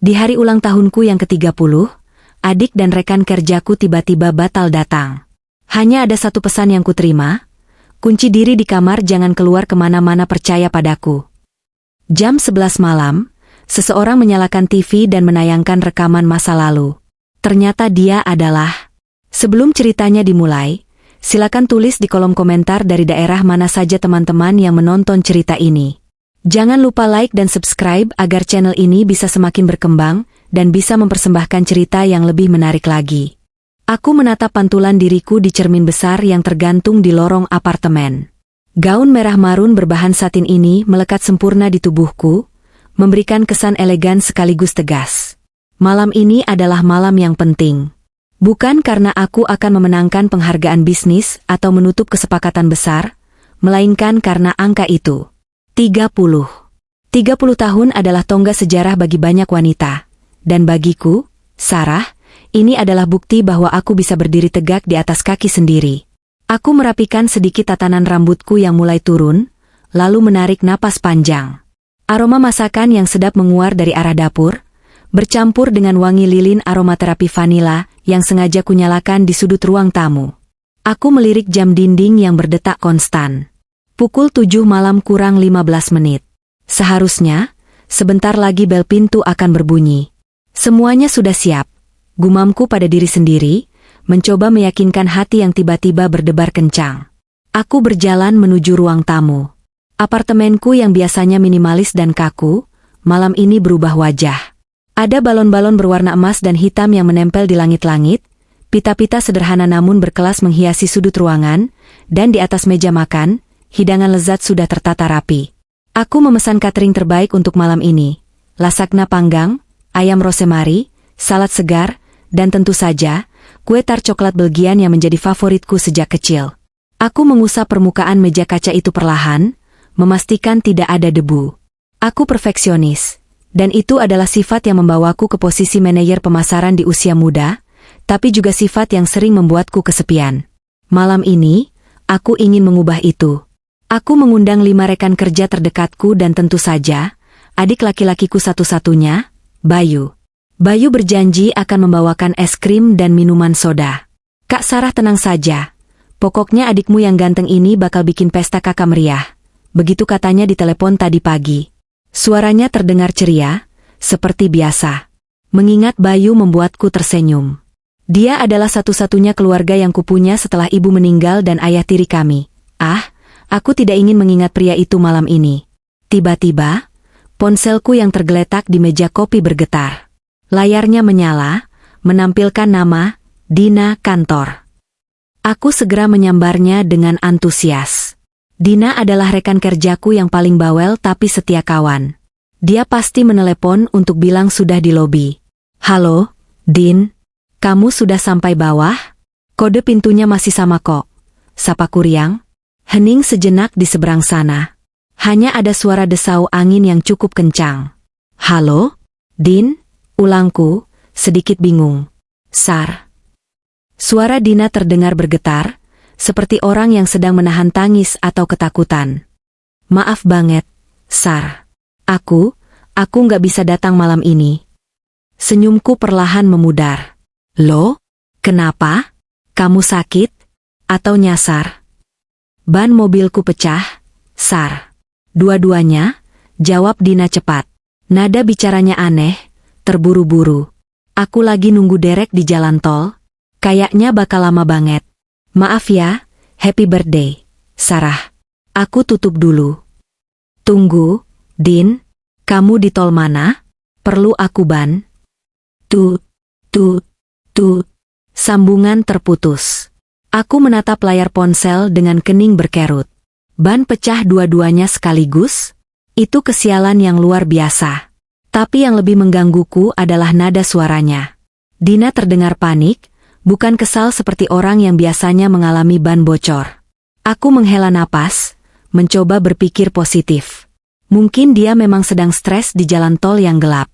Di hari ulang tahunku yang ke-30, adik dan rekan kerjaku tiba-tiba batal datang. Hanya ada satu pesan yang kuterima, kunci diri di kamar, jangan keluar kemana-mana, percaya padaku. Jam 11 malam, seseorang menyalakan TV dan menayangkan rekaman masa lalu. Ternyata dia adalah... Sebelum ceritanya dimulai, silakan tulis di kolom komentar dari daerah mana saja teman-teman yang menonton cerita ini. Jangan lupa like dan subscribe agar channel ini bisa semakin berkembang dan bisa mempersembahkan cerita yang lebih menarik lagi. Aku menatap pantulan diriku di cermin besar yang tergantung di lorong apartemen. Gaun merah marun berbahan satin ini melekat sempurna di tubuhku, memberikan kesan elegan sekaligus tegas. Malam ini adalah malam yang penting. Bukan karena aku akan memenangkan penghargaan bisnis atau menutup kesepakatan besar, melainkan karena angka itu. 30 tahun adalah tonggak sejarah bagi banyak wanita. Dan bagiku, Sarah, ini adalah bukti bahwa aku bisa berdiri tegak di atas kaki sendiri. Aku merapikan sedikit tatanan rambutku yang mulai turun, lalu menarik napas panjang. Aroma masakan yang sedap menguar dari arah dapur, bercampur dengan wangi lilin aromaterapi vanila yang sengaja kunyalakan di sudut ruang tamu. Aku melirik jam dinding yang berdetak konstan. Pukul 7 malam kurang 15 menit. Seharusnya, sebentar lagi bel pintu akan berbunyi. Semuanya sudah siap. Gumamku pada diri sendiri, mencoba meyakinkan hati yang tiba-tiba berdebar kencang. Aku berjalan menuju ruang tamu. Apartemenku yang biasanya minimalis dan kaku, malam ini berubah wajah. Ada balon-balon berwarna emas dan hitam yang menempel di langit-langit, pita-pita sederhana namun berkelas menghiasi sudut ruangan, dan di atas meja makan, hidangan lezat sudah tertata rapi. Aku memesan catering terbaik untuk malam ini. Lasagna panggang, ayam rosemary, salad segar, dan tentu saja, kue tart coklat Belgian yang menjadi favoritku sejak kecil. Aku mengusap permukaan meja kaca itu perlahan, memastikan tidak ada debu. Aku perfeksionis, dan itu adalah sifat yang membawaku ke posisi manajer pemasaran di usia muda, tapi juga sifat yang sering membuatku kesepian. Malam ini, aku ingin mengubah itu. Aku mengundang 5 rekan kerja terdekatku dan tentu saja, adik laki-lakiku satu-satunya, Bayu. Bayu berjanji akan membawakan es krim dan minuman soda. Kak Sarah, tenang saja. Pokoknya adikmu yang ganteng ini bakal bikin pesta kakak meriah. Begitu katanya di telepon tadi pagi. Suaranya terdengar ceria, seperti biasa. Mengingat Bayu membuatku tersenyum. Dia adalah satu-satunya keluarga yang kupunya setelah ibu meninggal dan ayah tiri kami. Aku tidak ingin mengingat pria itu malam ini. Tiba-tiba, ponselku yang tergeletak di meja kopi bergetar. Layarnya menyala, menampilkan nama, Dina Kantor. Aku segera menyambarnya dengan antusias. Dina adalah rekan kerjaku yang paling bawel tapi setia kawan. Dia pasti menelepon untuk bilang sudah di lobi. Halo, Din. Kamu sudah sampai bawah? Kode pintunya masih sama kok. Sapaku riang. Hening sejenak di seberang sana. Hanya ada suara desau angin yang cukup kencang. Halo? Din? Ulangku, sedikit bingung. Sar. Suara Dina terdengar bergetar, seperti orang yang sedang menahan tangis atau ketakutan. Maaf banget, Sar. Aku nggak bisa datang malam ini. Senyumku perlahan memudar. Loh? Kenapa? Kamu sakit? Atau nyasar? Ban mobilku pecah, Sar. Dua-duanya, jawab Dina cepat. Nada bicaranya aneh, terburu-buru. Aku lagi nunggu derek di jalan tol. Kayaknya bakal lama banget. Maaf ya, happy birthday, Sarah. Aku tutup dulu. Tunggu, Din. Kamu di tol mana? Perlu aku ban? Tut. Sambungan terputus. Aku menatap layar ponsel dengan kening berkerut. Ban pecah dua-duanya sekaligus? Itu kesialan yang luar biasa. Tapi yang lebih menggangguku adalah nada suaranya. Dina terdengar panik, bukan kesal seperti orang yang biasanya mengalami ban bocor. Aku menghela napas, mencoba berpikir positif. Mungkin dia memang sedang stres di jalan tol yang gelap.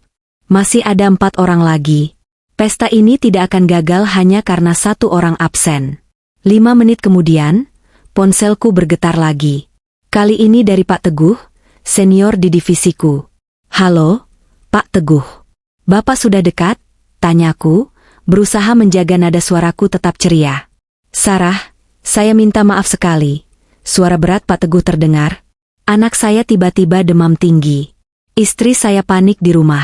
Masih ada 4 orang lagi. Pesta ini tidak akan gagal hanya karena 1 orang absen. 5 menit kemudian, ponselku bergetar lagi. Kali ini dari Pak Teguh, senior di divisiku. Halo, Pak Teguh. Bapak sudah dekat? Tanyaku, berusaha menjaga nada suaraku tetap ceria. Sarah, saya minta maaf sekali. Suara berat Pak Teguh terdengar. Anak saya tiba-tiba demam tinggi. Istri saya panik di rumah.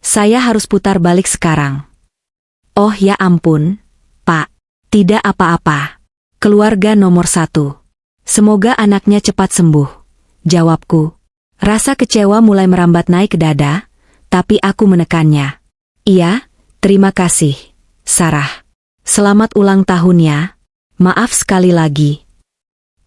Saya harus putar balik sekarang. Oh ya ampun, Pak. Tidak apa-apa. Keluarga nomor 1. Semoga anaknya cepat sembuh. Jawabku. Rasa kecewa mulai merambat naik ke dada, tapi aku menekannya. Iya, terima kasih, Sarah. Selamat ulang tahun ya. Maaf sekali lagi.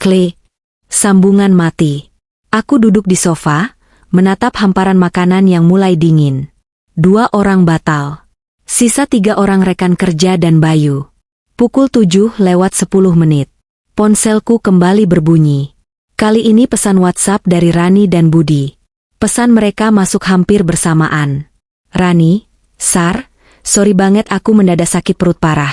Klik. Sambungan mati. Aku duduk di sofa, menatap hamparan makanan yang mulai dingin. 2 orang batal. Sisa 3 orang rekan kerja dan Bayu. Pukul 7:10. Ponselku kembali berbunyi. Kali ini pesan WhatsApp dari Rani dan Budi. Pesan mereka masuk hampir bersamaan. Rani, Sar, sorry banget aku mendadak sakit perut parah.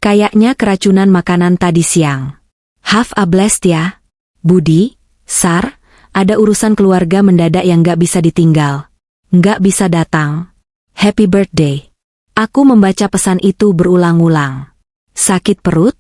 Kayaknya keracunan makanan tadi siang. Have a blast ya. Budi, Sar, ada urusan keluarga mendadak yang gak bisa ditinggal. Gak bisa datang. Happy birthday. Aku membaca pesan itu berulang-ulang. Sakit perut?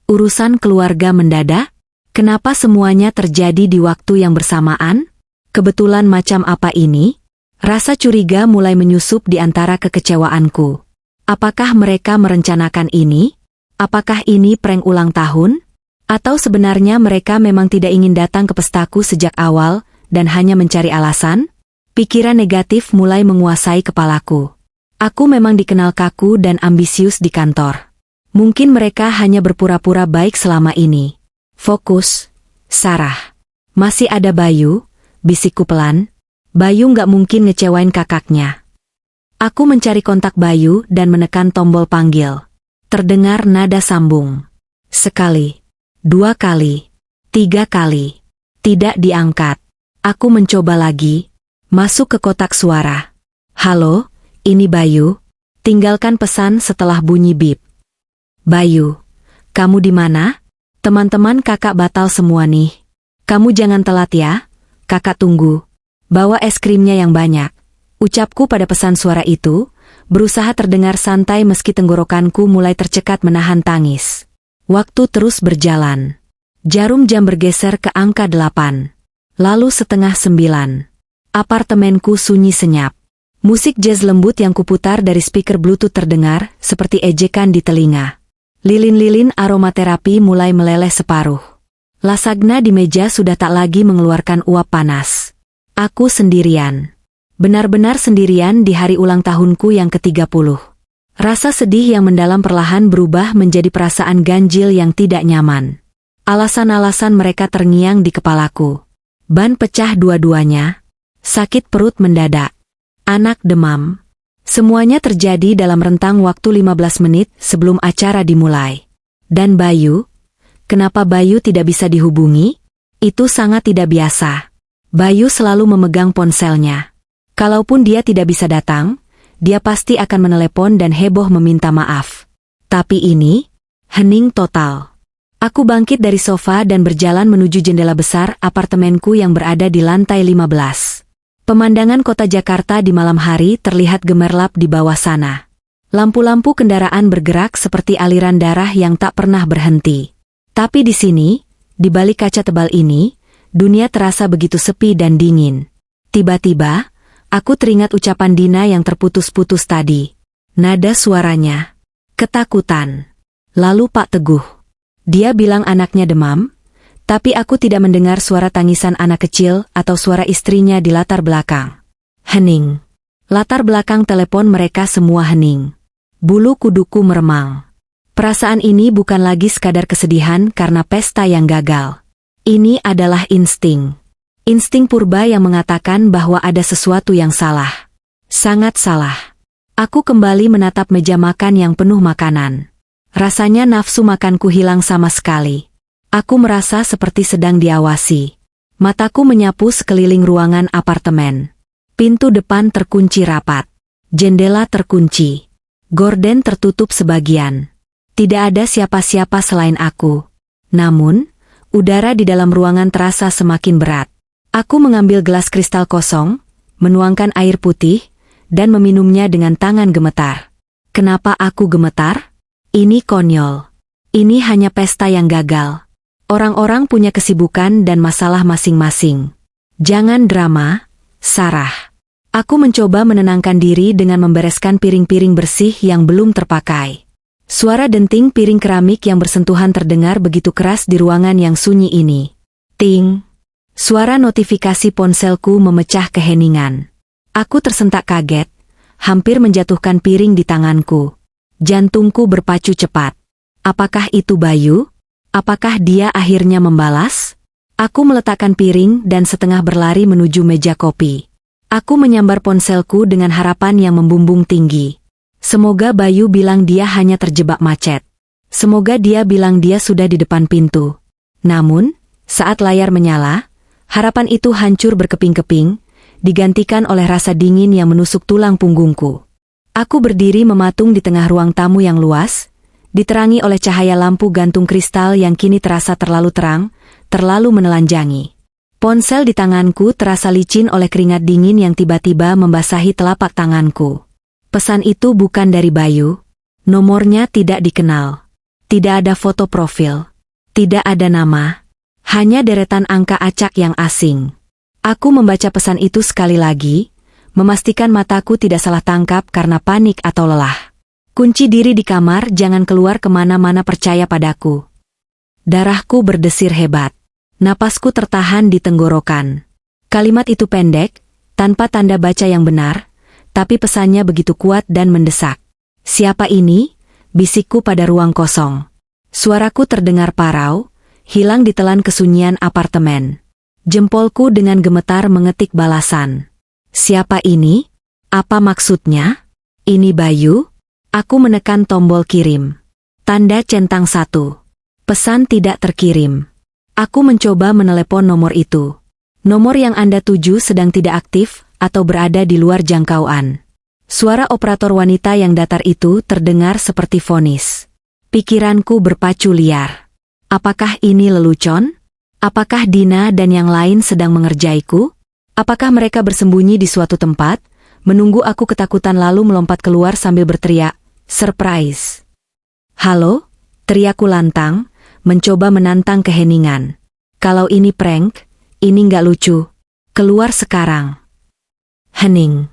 Urusan keluarga mendadak? Kenapa semuanya terjadi di waktu yang bersamaan? Kebetulan macam apa ini? Rasa curiga mulai menyusup di antara kekecewaanku. Apakah mereka merencanakan ini? Apakah ini prank ulang tahun? Atau sebenarnya mereka memang tidak ingin datang ke pestaku sejak awal dan hanya mencari alasan? Pikiran negatif mulai menguasai kepalaku. Aku memang dikenal kaku dan ambisius di kantor. Mungkin mereka hanya berpura-pura baik selama ini. Fokus, Sarah. Masih ada Bayu, bisikku pelan. Bayu nggak mungkin ngecewain kakaknya. Aku mencari kontak Bayu dan menekan tombol panggil. Terdengar nada sambung. Sekali, 2 kali, 3 kali. Tidak diangkat. Aku mencoba lagi. Masuk ke kotak suara. Halo, ini Bayu. Tinggalkan pesan setelah bunyi bip. Bayu, kamu di mana? Teman-teman kakak batal semua nih. Kamu jangan telat ya. Kakak tunggu. Bawa es krimnya yang banyak. Ucapku pada pesan suara itu, berusaha terdengar santai meski tenggorokanku mulai tercekat menahan tangis. Waktu terus berjalan. Jarum jam bergeser ke angka 8. Lalu setengah 9. Apartemenku sunyi senyap. Musik jazz lembut yang kuputar dari speaker Bluetooth terdengar seperti ejekan di telinga. Lilin-lilin aromaterapi mulai meleleh separuh. Lasagna di meja sudah tak lagi mengeluarkan uap panas. Aku sendirian. Benar-benar sendirian di hari ulang tahunku yang ke-30. Rasa sedih yang mendalam perlahan berubah menjadi perasaan ganjil yang tidak nyaman. Alasan-alasan mereka terngiang di kepalaku. Ban pecah dua-duanya. Sakit perut mendadak. Anak demam. Semuanya terjadi dalam rentang waktu 15 menit sebelum acara dimulai. Dan Bayu? Kenapa Bayu tidak bisa dihubungi? Itu sangat tidak biasa. Bayu selalu memegang ponselnya. Kalaupun dia tidak bisa datang, dia pasti akan menelepon dan heboh meminta maaf. Tapi ini, hening total. Aku bangkit dari sofa dan berjalan menuju jendela besar apartemenku yang berada di lantai 15. Pemandangan kota Jakarta di malam hari terlihat gemerlap di bawah sana. Lampu-lampu kendaraan bergerak seperti aliran darah yang tak pernah berhenti. Tapi di sini, di balik kaca tebal ini, dunia terasa begitu sepi dan dingin. Tiba-tiba, aku teringat ucapan Dina yang terputus-putus tadi. Nada suaranya. Ketakutan. Lalu Pak Teguh. Dia bilang anaknya demam, tapi aku tidak mendengar suara tangisan anak kecil atau suara istrinya di latar belakang. Hening. Latar belakang telepon mereka semua hening. Bulu kuduku meremang. Perasaan ini bukan lagi sekadar kesedihan karena pesta yang gagal. Ini adalah insting. Insting purba yang mengatakan bahwa ada sesuatu yang salah. Sangat salah. Aku kembali menatap meja makan yang penuh makanan. Rasanya nafsu makanku hilang sama sekali. Aku merasa seperti sedang diawasi. Mataku menyapu sekeliling ruangan apartemen. Pintu depan terkunci rapat. Jendela terkunci. Gorden tertutup sebagian. Tidak ada siapa-siapa selain aku. Namun, udara di dalam ruangan terasa semakin berat. Aku mengambil gelas kristal kosong, menuangkan air putih, dan meminumnya dengan tangan gemetar. Kenapa aku gemetar? Ini konyol. Ini hanya pesta yang gagal. Orang-orang punya kesibukan dan masalah masing-masing. Jangan drama, Sarah. Aku mencoba menenangkan diri dengan membereskan piring-piring bersih yang belum terpakai. Suara denting piring keramik yang bersentuhan terdengar begitu keras di ruangan yang sunyi ini. Ting! Suara notifikasi ponselku memecah keheningan. Aku tersentak kaget, hampir menjatuhkan piring di tanganku. Jantungku berpacu cepat. Apakah itu Bayu? Apakah dia akhirnya membalas? Aku meletakkan piring dan setengah berlari menuju meja kopi. Aku menyambar ponselku dengan harapan yang membumbung tinggi. Semoga Bayu bilang dia hanya terjebak macet. Semoga dia bilang dia sudah di depan pintu. Namun, saat layar menyala, harapan itu hancur berkeping-keping, digantikan oleh rasa dingin yang menusuk tulang punggungku. Aku berdiri mematung di tengah ruang tamu yang luas, diterangi oleh cahaya lampu gantung kristal yang kini terasa terlalu terang, terlalu menelanjangi. Ponsel di tanganku terasa licin oleh keringat dingin yang tiba-tiba membasahi telapak tanganku. Pesan itu bukan dari Bayu. Nomornya tidak dikenal. Tidak ada foto profil. Tidak ada nama. Hanya deretan angka acak yang asing. Aku membaca pesan itu sekali lagi, memastikan mataku tidak salah tangkap karena panik atau lelah. Kunci diri di kamar, jangan keluar kemana-mana, percaya padaku. Darahku berdesir hebat. Napasku tertahan di tenggorokan. Kalimat itu pendek, tanpa tanda baca yang benar, tapi pesannya begitu kuat dan mendesak. Siapa ini? Bisikku pada ruang kosong. Suaraku terdengar parau, hilang ditelan kesunyian apartemen. Jempolku dengan gemetar mengetik balasan. Siapa ini? Apa maksudnya? Ini Bayu? Aku menekan tombol kirim. Tanda centang 1. Pesan tidak terkirim. Aku mencoba menelepon nomor itu. Nomor yang Anda tuju sedang tidak aktif atau berada di luar jangkauan. Suara operator wanita yang datar itu terdengar seperti vonis. Pikiranku berpacu liar. Apakah ini lelucon? Apakah Dina dan yang lain sedang mengerjaiku? Apakah mereka bersembunyi di suatu tempat, menunggu aku ketakutan lalu melompat keluar sambil berteriak, "Surprise!" "Halo?" teriakku lantang, mencoba menantang keheningan. Kalau ini prank, ini nggak lucu. Keluar sekarang. Hening.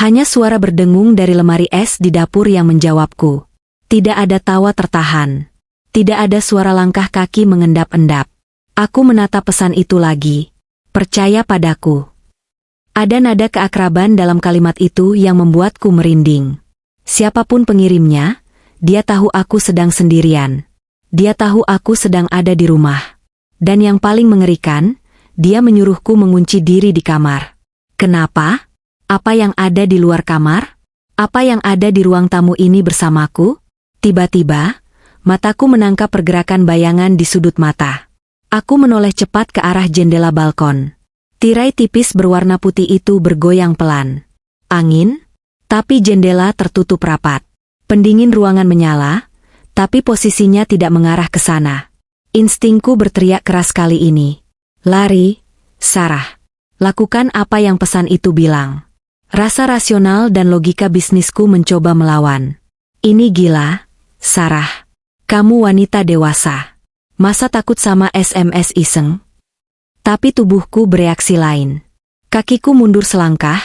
Hanya suara berdengung dari lemari es di dapur yang menjawabku. Tidak ada tawa tertahan. Tidak ada suara langkah kaki mengendap-endap. Aku menatap pesan itu lagi. Percaya padaku. Ada nada keakraban dalam kalimat itu yang membuatku merinding. Siapapun pengirimnya, dia tahu aku sedang sendirian. Dia tahu aku sedang ada di rumah. Dan yang paling mengerikan, dia menyuruhku mengunci diri di kamar. Kenapa? Apa yang ada di luar kamar? Apa yang ada di ruang tamu ini bersamaku? Tiba-tiba, mataku menangkap pergerakan bayangan di sudut mata. Aku menoleh cepat ke arah jendela balkon. Tirai tipis berwarna putih itu bergoyang pelan. Angin, tapi jendela tertutup rapat. Pendingin ruangan menyala, tapi posisinya tidak mengarah ke sana. Instingku berteriak keras kali ini. Lari, Sarah. Lakukan apa yang pesan itu bilang. Rasa rasional dan logika bisnisku mencoba melawan. Ini gila, Sarah. Kamu wanita dewasa. Masa takut sama SMS iseng? Tapi tubuhku bereaksi lain. Kakiku mundur selangkah,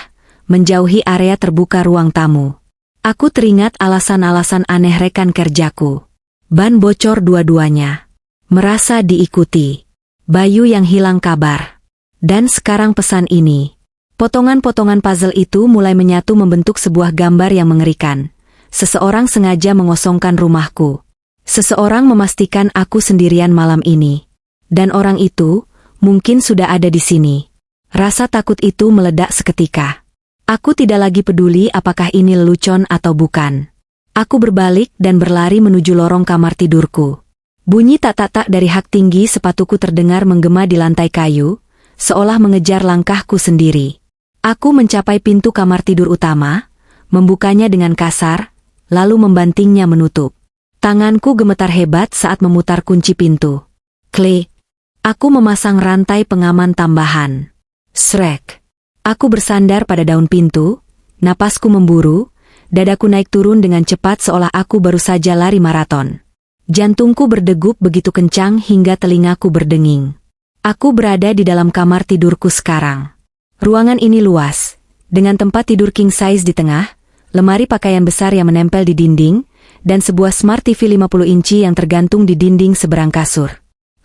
menjauhi area terbuka ruang tamu. Aku teringat alasan-alasan aneh rekan kerjaku. Ban bocor dua-duanya. Merasa diikuti. Bayu yang hilang kabar. Dan sekarang pesan ini. Potongan-potongan puzzle itu mulai menyatu membentuk sebuah gambar yang mengerikan. Seseorang sengaja mengosongkan rumahku. Seseorang memastikan aku sendirian malam ini. Dan orang itu mungkin sudah ada di sini. Rasa takut itu meledak seketika. Aku tidak lagi peduli apakah ini lelucon atau bukan. Aku berbalik dan berlari menuju lorong kamar tidurku. Bunyi tak-tak dari hak tinggi sepatuku terdengar menggema di lantai kayu, seolah mengejar langkahku sendiri. Aku mencapai pintu kamar tidur utama, membukanya dengan kasar, lalu membantingnya menutup. Tanganku gemetar hebat saat memutar kunci pintu. Klik. Aku memasang rantai pengaman tambahan. Srek. Aku bersandar pada daun pintu, Napasku memburu, dadaku naik turun dengan cepat seolah aku baru saja lari maraton. Jantungku berdegup begitu kencang hingga telingaku berdenging. Aku berada di dalam kamar tidurku sekarang. Ruangan ini luas, dengan tempat tidur king size di tengah, lemari pakaian besar yang menempel di dinding, dan sebuah smart TV 50 inci yang tergantung di dinding seberang kasur.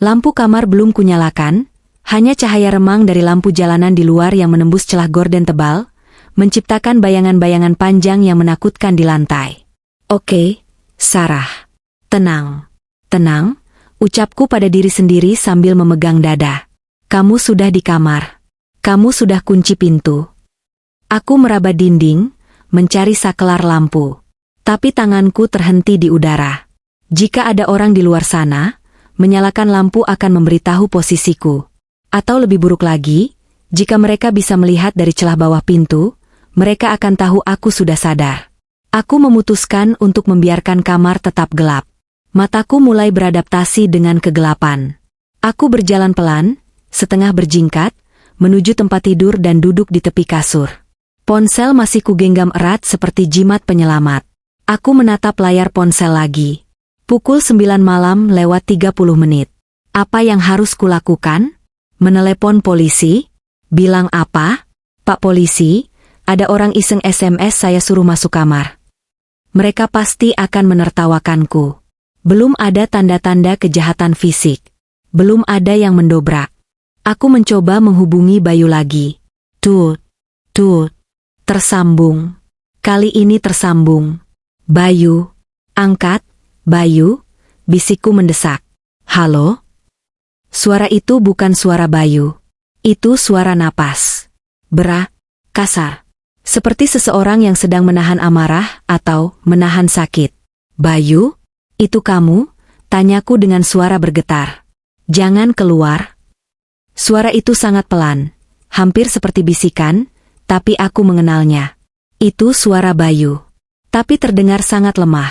Lampu kamar belum kunyalakan, hanya cahaya remang dari lampu jalanan di luar yang menembus celah gorden tebal, menciptakan bayangan-bayangan panjang yang menakutkan di lantai. Oke, Sarah. Tenang. Tenang, ucapku pada diri sendiri sambil memegang dada. Kamu sudah di kamar. Kamu sudah kunci pintu. Aku meraba dinding, mencari saklar lampu. Tapi tanganku terhenti di udara. Jika ada orang di luar sana, menyalakan lampu akan memberitahu posisiku. Atau lebih buruk lagi, jika mereka bisa melihat dari celah bawah pintu, mereka akan tahu aku sudah sadar. Aku memutuskan untuk membiarkan kamar tetap gelap. Mataku mulai beradaptasi dengan kegelapan. Aku berjalan pelan, setengah berjingkat, menuju tempat tidur dan duduk di tepi kasur. Ponsel masih kugenggam erat seperti jimat penyelamat. Aku menatap layar ponsel lagi. Pukul 9 malam lewat 30 menit. Apa yang harus kulakukan? Menelepon polisi? Bilang apa? Pak polisi, ada orang iseng SMS saya suruh masuk kamar. Mereka pasti akan menertawakanku. Belum ada tanda-tanda kejahatan fisik. Belum ada yang mendobrak. Aku mencoba menghubungi Bayu lagi. Tut. Tersambung. Kali ini tersambung. Bayu. Angkat, Bayu. Bisikku mendesak. Halo? Suara itu bukan suara Bayu. Itu suara napas. Kasar. Seperti seseorang yang sedang menahan amarah atau menahan sakit. Bayu? Itu kamu? Tanyaku dengan suara bergetar. Jangan keluar. Suara itu sangat pelan, hampir seperti bisikan, tapi aku mengenalnya. Itu suara Bayu. Tapi terdengar sangat lemah,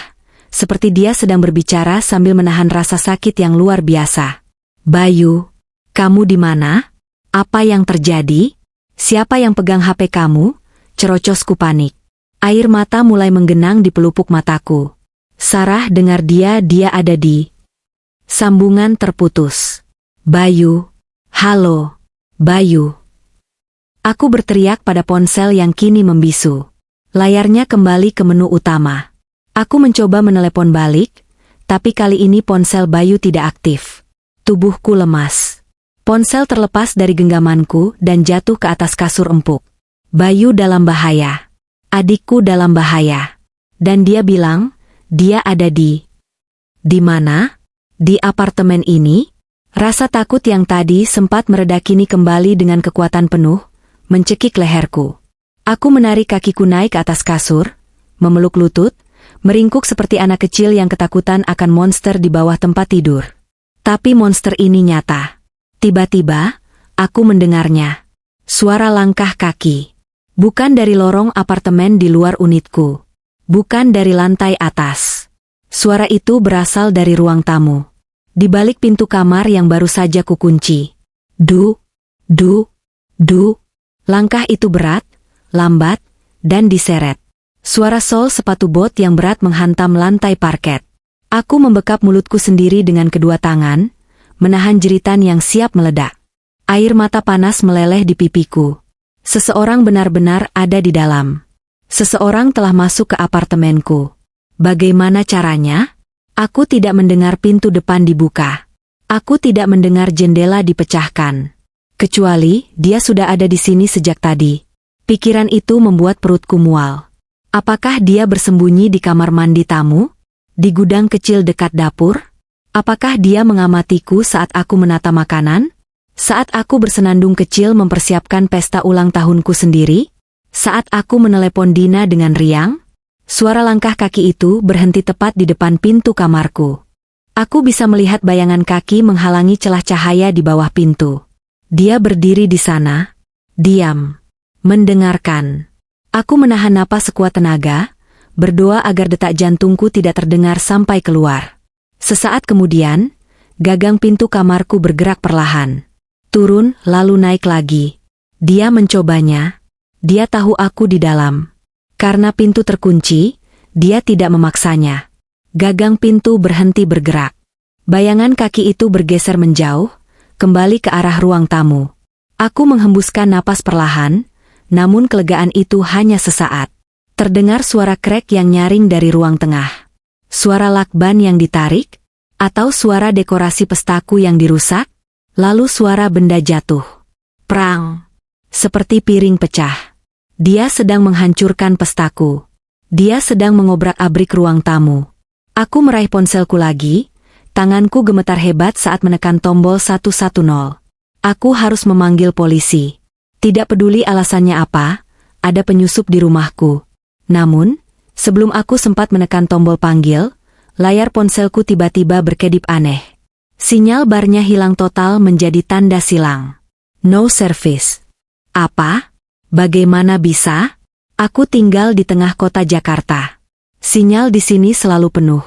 seperti dia sedang berbicara sambil menahan rasa sakit yang luar biasa. Bayu, kamu di mana? Apa yang terjadi? Siapa yang pegang HP kamu? Cerocosku panik. Air mata mulai menggenang di pelupuk mataku. Sarah dengar dia ada di. Sambungan terputus. Bayu. Halo. Bayu. Aku berteriak pada ponsel yang kini membisu. Layarnya kembali ke menu utama. Aku mencoba menelepon balik, tapi kali ini ponsel Bayu tidak aktif. Tubuhku lemas. Ponsel terlepas dari genggamanku dan jatuh ke atas kasur empuk. Bayu dalam bahaya. Adikku dalam bahaya. Dan dia bilang, dia ada di mana? Di apartemen ini? Rasa takut yang tadi sempat mereda kini kembali dengan kekuatan penuh, mencekik leherku. Aku menarik kakiku naik ke atas kasur, memeluk lutut, meringkuk seperti anak kecil yang ketakutan akan monster di bawah tempat tidur. Tapi monster ini nyata. Tiba-tiba, aku mendengarnya. Suara langkah kaki. Bukan dari lorong apartemen di luar unitku. Bukan dari lantai atas. Suara itu berasal dari ruang tamu. Di balik pintu kamar yang baru saja kukunci. Du. Langkah itu berat, lambat, dan diseret. Suara sol sepatu bot yang berat menghantam lantai parket. Aku membekap mulutku sendiri dengan kedua tangan, menahan jeritan yang siap meledak. Air mata panas meleleh di pipiku. Seseorang benar-benar ada di dalam. Seseorang telah masuk ke apartemenku. Bagaimana caranya? Aku tidak mendengar pintu depan dibuka. Aku tidak mendengar jendela dipecahkan. Kecuali dia sudah ada di sini sejak tadi. Pikiran itu membuat perutku mual. Apakah dia bersembunyi di kamar mandi tamu? Di gudang kecil dekat dapur? Apakah dia mengamatiku saat aku menata makanan? Saat aku bersenandung kecil mempersiapkan pesta ulang tahunku sendiri? Saat aku menelepon Dina dengan riang? Suara langkah kaki itu berhenti tepat di depan pintu kamarku. Aku bisa melihat bayangan kaki menghalangi celah cahaya di bawah pintu. Dia berdiri di sana, diam, mendengarkan. Aku menahan napas sekuat tenaga, berdoa agar detak jantungku tidak terdengar sampai keluar. Sesaat kemudian, gagang pintu kamarku bergerak perlahan. Turun lalu naik lagi. Dia mencobanya. Dia tahu aku di dalam. Karena pintu terkunci, dia tidak memaksanya. Gagang pintu berhenti bergerak. Bayangan kaki itu bergeser menjauh, kembali ke arah ruang tamu. Aku menghembuskan napas perlahan, namun kelegaan itu hanya sesaat. Terdengar suara krek yang nyaring dari ruang tengah. Suara lakban yang ditarik, atau suara dekorasi pestaku yang dirusak, lalu suara benda jatuh. Prang! Seperti piring pecah. Dia sedang menghancurkan pestaku. Dia sedang mengobrak-abrik ruang tamu. Aku meraih ponselku lagi, tanganku gemetar hebat saat menekan tombol 110. Aku harus memanggil polisi. Tidak peduli alasannya apa, ada penyusup di rumahku. Namun, sebelum aku sempat menekan tombol panggil, layar ponselku tiba-tiba berkedip aneh. Sinyal barnya hilang total menjadi tanda silang. No service. Apa? Bagaimana bisa? Aku tinggal di tengah kota Jakarta. Sinyal di sini selalu penuh.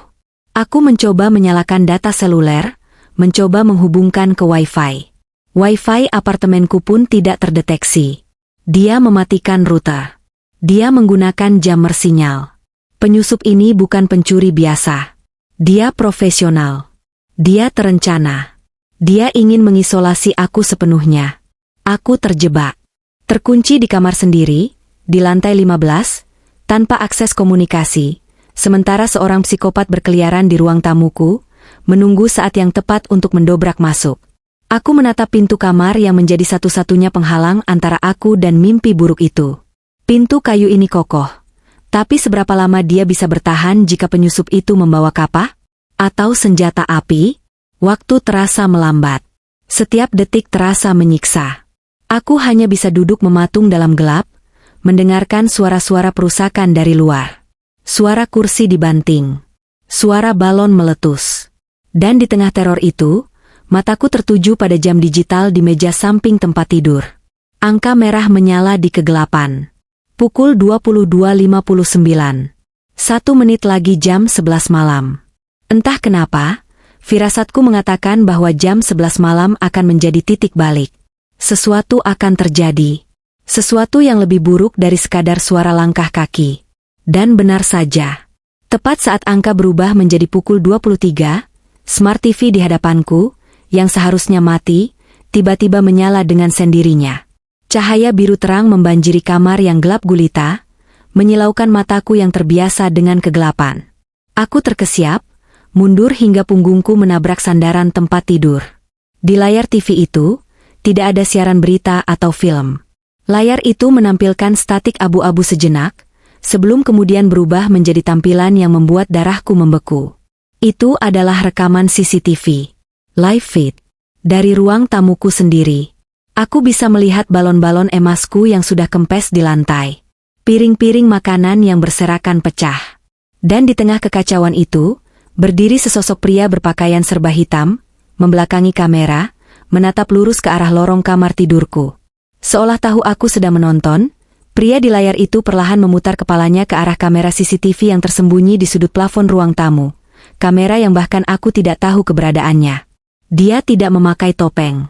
Aku mencoba menyalakan data seluler, mencoba menghubungkan ke Wi-Fi. Wi-Fi apartemenku pun tidak terdeteksi. Dia mematikan router. Dia menggunakan jammer sinyal. Penyusup ini bukan pencuri biasa. Dia profesional. Dia terencana. Dia ingin mengisolasi aku sepenuhnya. Aku terjebak. Terkunci di kamar sendiri, di lantai 15, tanpa akses komunikasi, sementara seorang psikopat berkeliaran di ruang tamuku, menunggu saat yang tepat untuk mendobrak masuk. Aku menatap pintu kamar yang menjadi satu-satunya penghalang antara aku dan mimpi buruk itu. Pintu kayu ini kokoh, tapi seberapa lama dia bisa bertahan jika penyusup itu membawa kapah? Atau senjata api? Waktu terasa melambat. Setiap detik terasa menyiksa. Aku hanya bisa duduk mematung dalam gelap, mendengarkan suara-suara perusakan dari luar. Suara kursi dibanting. Suara balon meletus. Dan di tengah teror itu, mataku tertuju pada jam digital di meja samping tempat tidur. Angka merah menyala di kegelapan. Pukul 22.59. 1 menit lagi jam 11 malam. Entah kenapa, firasatku mengatakan bahwa jam 11 malam akan menjadi titik balik. Sesuatu akan terjadi. Sesuatu yang lebih buruk dari sekadar suara langkah kaki. Dan benar saja. Tepat saat angka berubah menjadi pukul 23, Smart TV di hadapanku, yang seharusnya mati, tiba-tiba menyala dengan sendirinya. Cahaya biru terang membanjiri kamar yang gelap gulita, menyilaukan mataku yang terbiasa dengan kegelapan. Aku terkesiap, mundur hingga punggungku menabrak sandaran tempat tidur. Di layar TV itu, tidak ada siaran berita atau film. Layar itu menampilkan statik abu-abu sejenak, sebelum kemudian berubah menjadi tampilan yang membuat darahku membeku. Itu adalah rekaman CCTV. Live feed. Dari ruang tamuku sendiri. Aku bisa melihat balon-balon emasku yang sudah kempes di lantai. Piring-piring makanan yang berserakan pecah. Dan di tengah kekacauan itu, berdiri sesosok pria berpakaian serba hitam, membelakangi kamera, menatap lurus ke arah lorong kamar tidurku. Seolah tahu aku sedang menonton, pria di layar itu perlahan memutar kepalanya ke arah kamera CCTV yang tersembunyi di sudut plafon ruang tamu. Kamera yang bahkan aku tidak tahu keberadaannya. Dia tidak memakai topeng.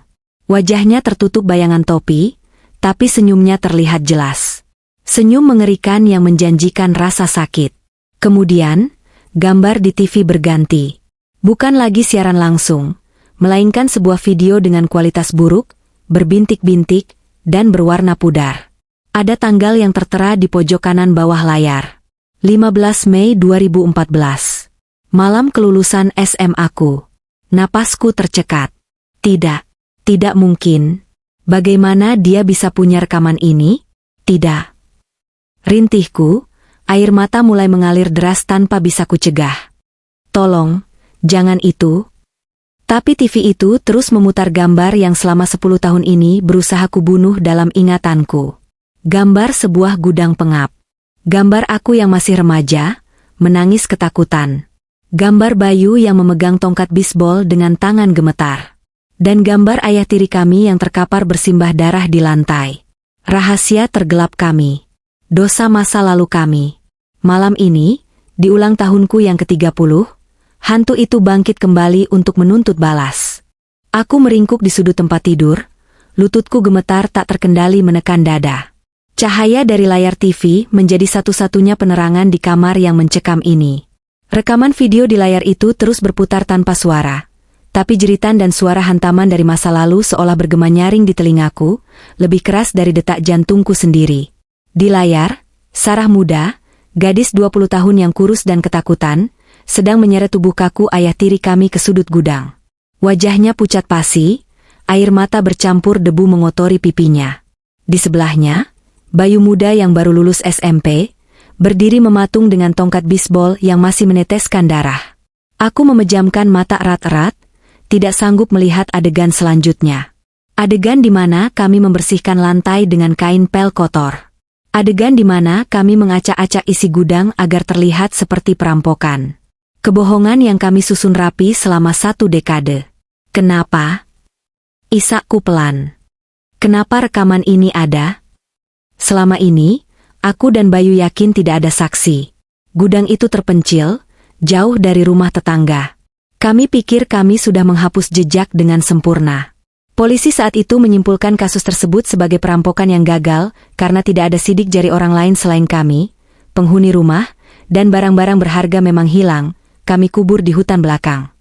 Wajahnya tertutup bayangan topi, tapi senyumnya terlihat jelas. Senyum mengerikan yang menjanjikan rasa sakit. Kemudian, gambar di TV berganti. Bukan lagi siaran langsung, melainkan sebuah video dengan kualitas buruk, berbintik-bintik, dan berwarna pudar. Ada tanggal yang tertera di pojok kanan bawah layar. 15 Mei 2014. Malam kelulusan SMA-ku. Napasku tercekat. Tidak mungkin. Bagaimana dia bisa punya rekaman ini? Tidak. Rintihku, air mata mulai mengalir deras tanpa bisa kucegah. Tolong, jangan itu. Tapi TV itu terus memutar gambar yang selama 10 tahun ini berusaha kubunuh dalam ingatanku. Gambar sebuah gudang pengap. Gambar aku yang masih remaja, menangis ketakutan. Gambar Bayu yang memegang tongkat bisbol dengan tangan gemetar. Dan gambar ayah tiri kami yang terkapar bersimbah darah di lantai. Rahasia tergelap kami. Dosa masa lalu kami. Malam ini, di ulang tahunku yang ke-30, hantu itu bangkit kembali untuk menuntut balas. Aku meringkuk di sudut tempat tidur, lututku gemetar tak terkendali menekan dada. Cahaya dari layar TV menjadi satu-satunya penerangan di kamar yang mencekam ini. Rekaman video di layar itu terus berputar tanpa suara. Tapi jeritan dan suara hantaman dari masa lalu seolah bergema nyaring di telingaku, lebih keras dari detak jantungku sendiri. Di layar, Sarah muda, gadis 20 tahun yang kurus dan ketakutan, sedang menyeret tubuh kaku ayah tiri kami ke sudut gudang. Wajahnya pucat pasi, air mata bercampur debu mengotori pipinya. Di sebelahnya, Bayu muda yang baru lulus SMP, berdiri mematung dengan tongkat bisbol yang masih meneteskan darah. Aku memejamkan mata erat-erat, tidak sanggup melihat adegan selanjutnya. Adegan di mana kami membersihkan lantai dengan kain pel kotor. Adegan di mana kami mengacak-acak isi gudang agar terlihat seperti perampokan. Kebohongan yang kami susun rapi selama 1 dekade. Kenapa? Isakku pelan. Kenapa rekaman ini ada? Selama ini, aku dan Bayu yakin tidak ada saksi. Gudang itu terpencil, jauh dari rumah tetangga. Kami pikir kami sudah menghapus jejak dengan sempurna. Polisi saat itu menyimpulkan kasus tersebut sebagai perampokan yang gagal karena tidak ada sidik jari orang lain selain kami, penghuni rumah, dan barang-barang berharga memang hilang, kami kubur di hutan belakang.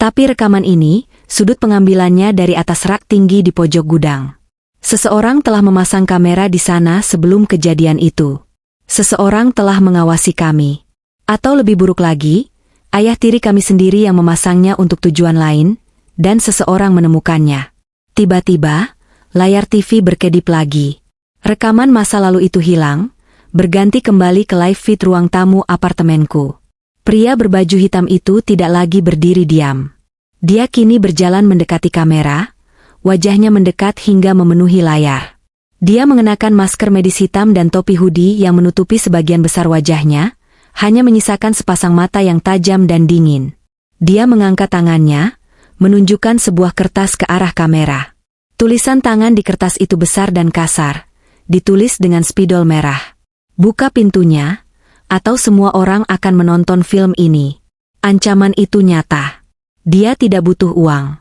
Tapi rekaman ini, sudut pengambilannya dari atas rak tinggi di pojok gudang. Seseorang telah memasang kamera di sana sebelum kejadian itu. Seseorang telah mengawasi kami. Atau lebih buruk lagi, ayah tiri kami sendiri yang memasangnya untuk tujuan lain, dan seseorang menemukannya. Tiba-tiba, layar TV berkedip lagi. Rekaman masa lalu itu hilang, berganti kembali ke live feed ruang tamu apartemenku. Pria berbaju hitam itu tidak lagi berdiri diam. Dia kini berjalan mendekati kamera, wajahnya mendekat hingga memenuhi layar. Dia mengenakan masker medis hitam dan topi hoodie yang menutupi sebagian besar wajahnya, hanya menyisakan sepasang mata yang tajam dan dingin. Dia mengangkat tangannya, menunjukkan sebuah kertas ke arah kamera. Tulisan tangan di kertas itu besar dan kasar, ditulis dengan spidol merah. Buka pintunya, atau semua orang akan menonton film ini. Ancaman itu nyata. Dia tidak butuh uang.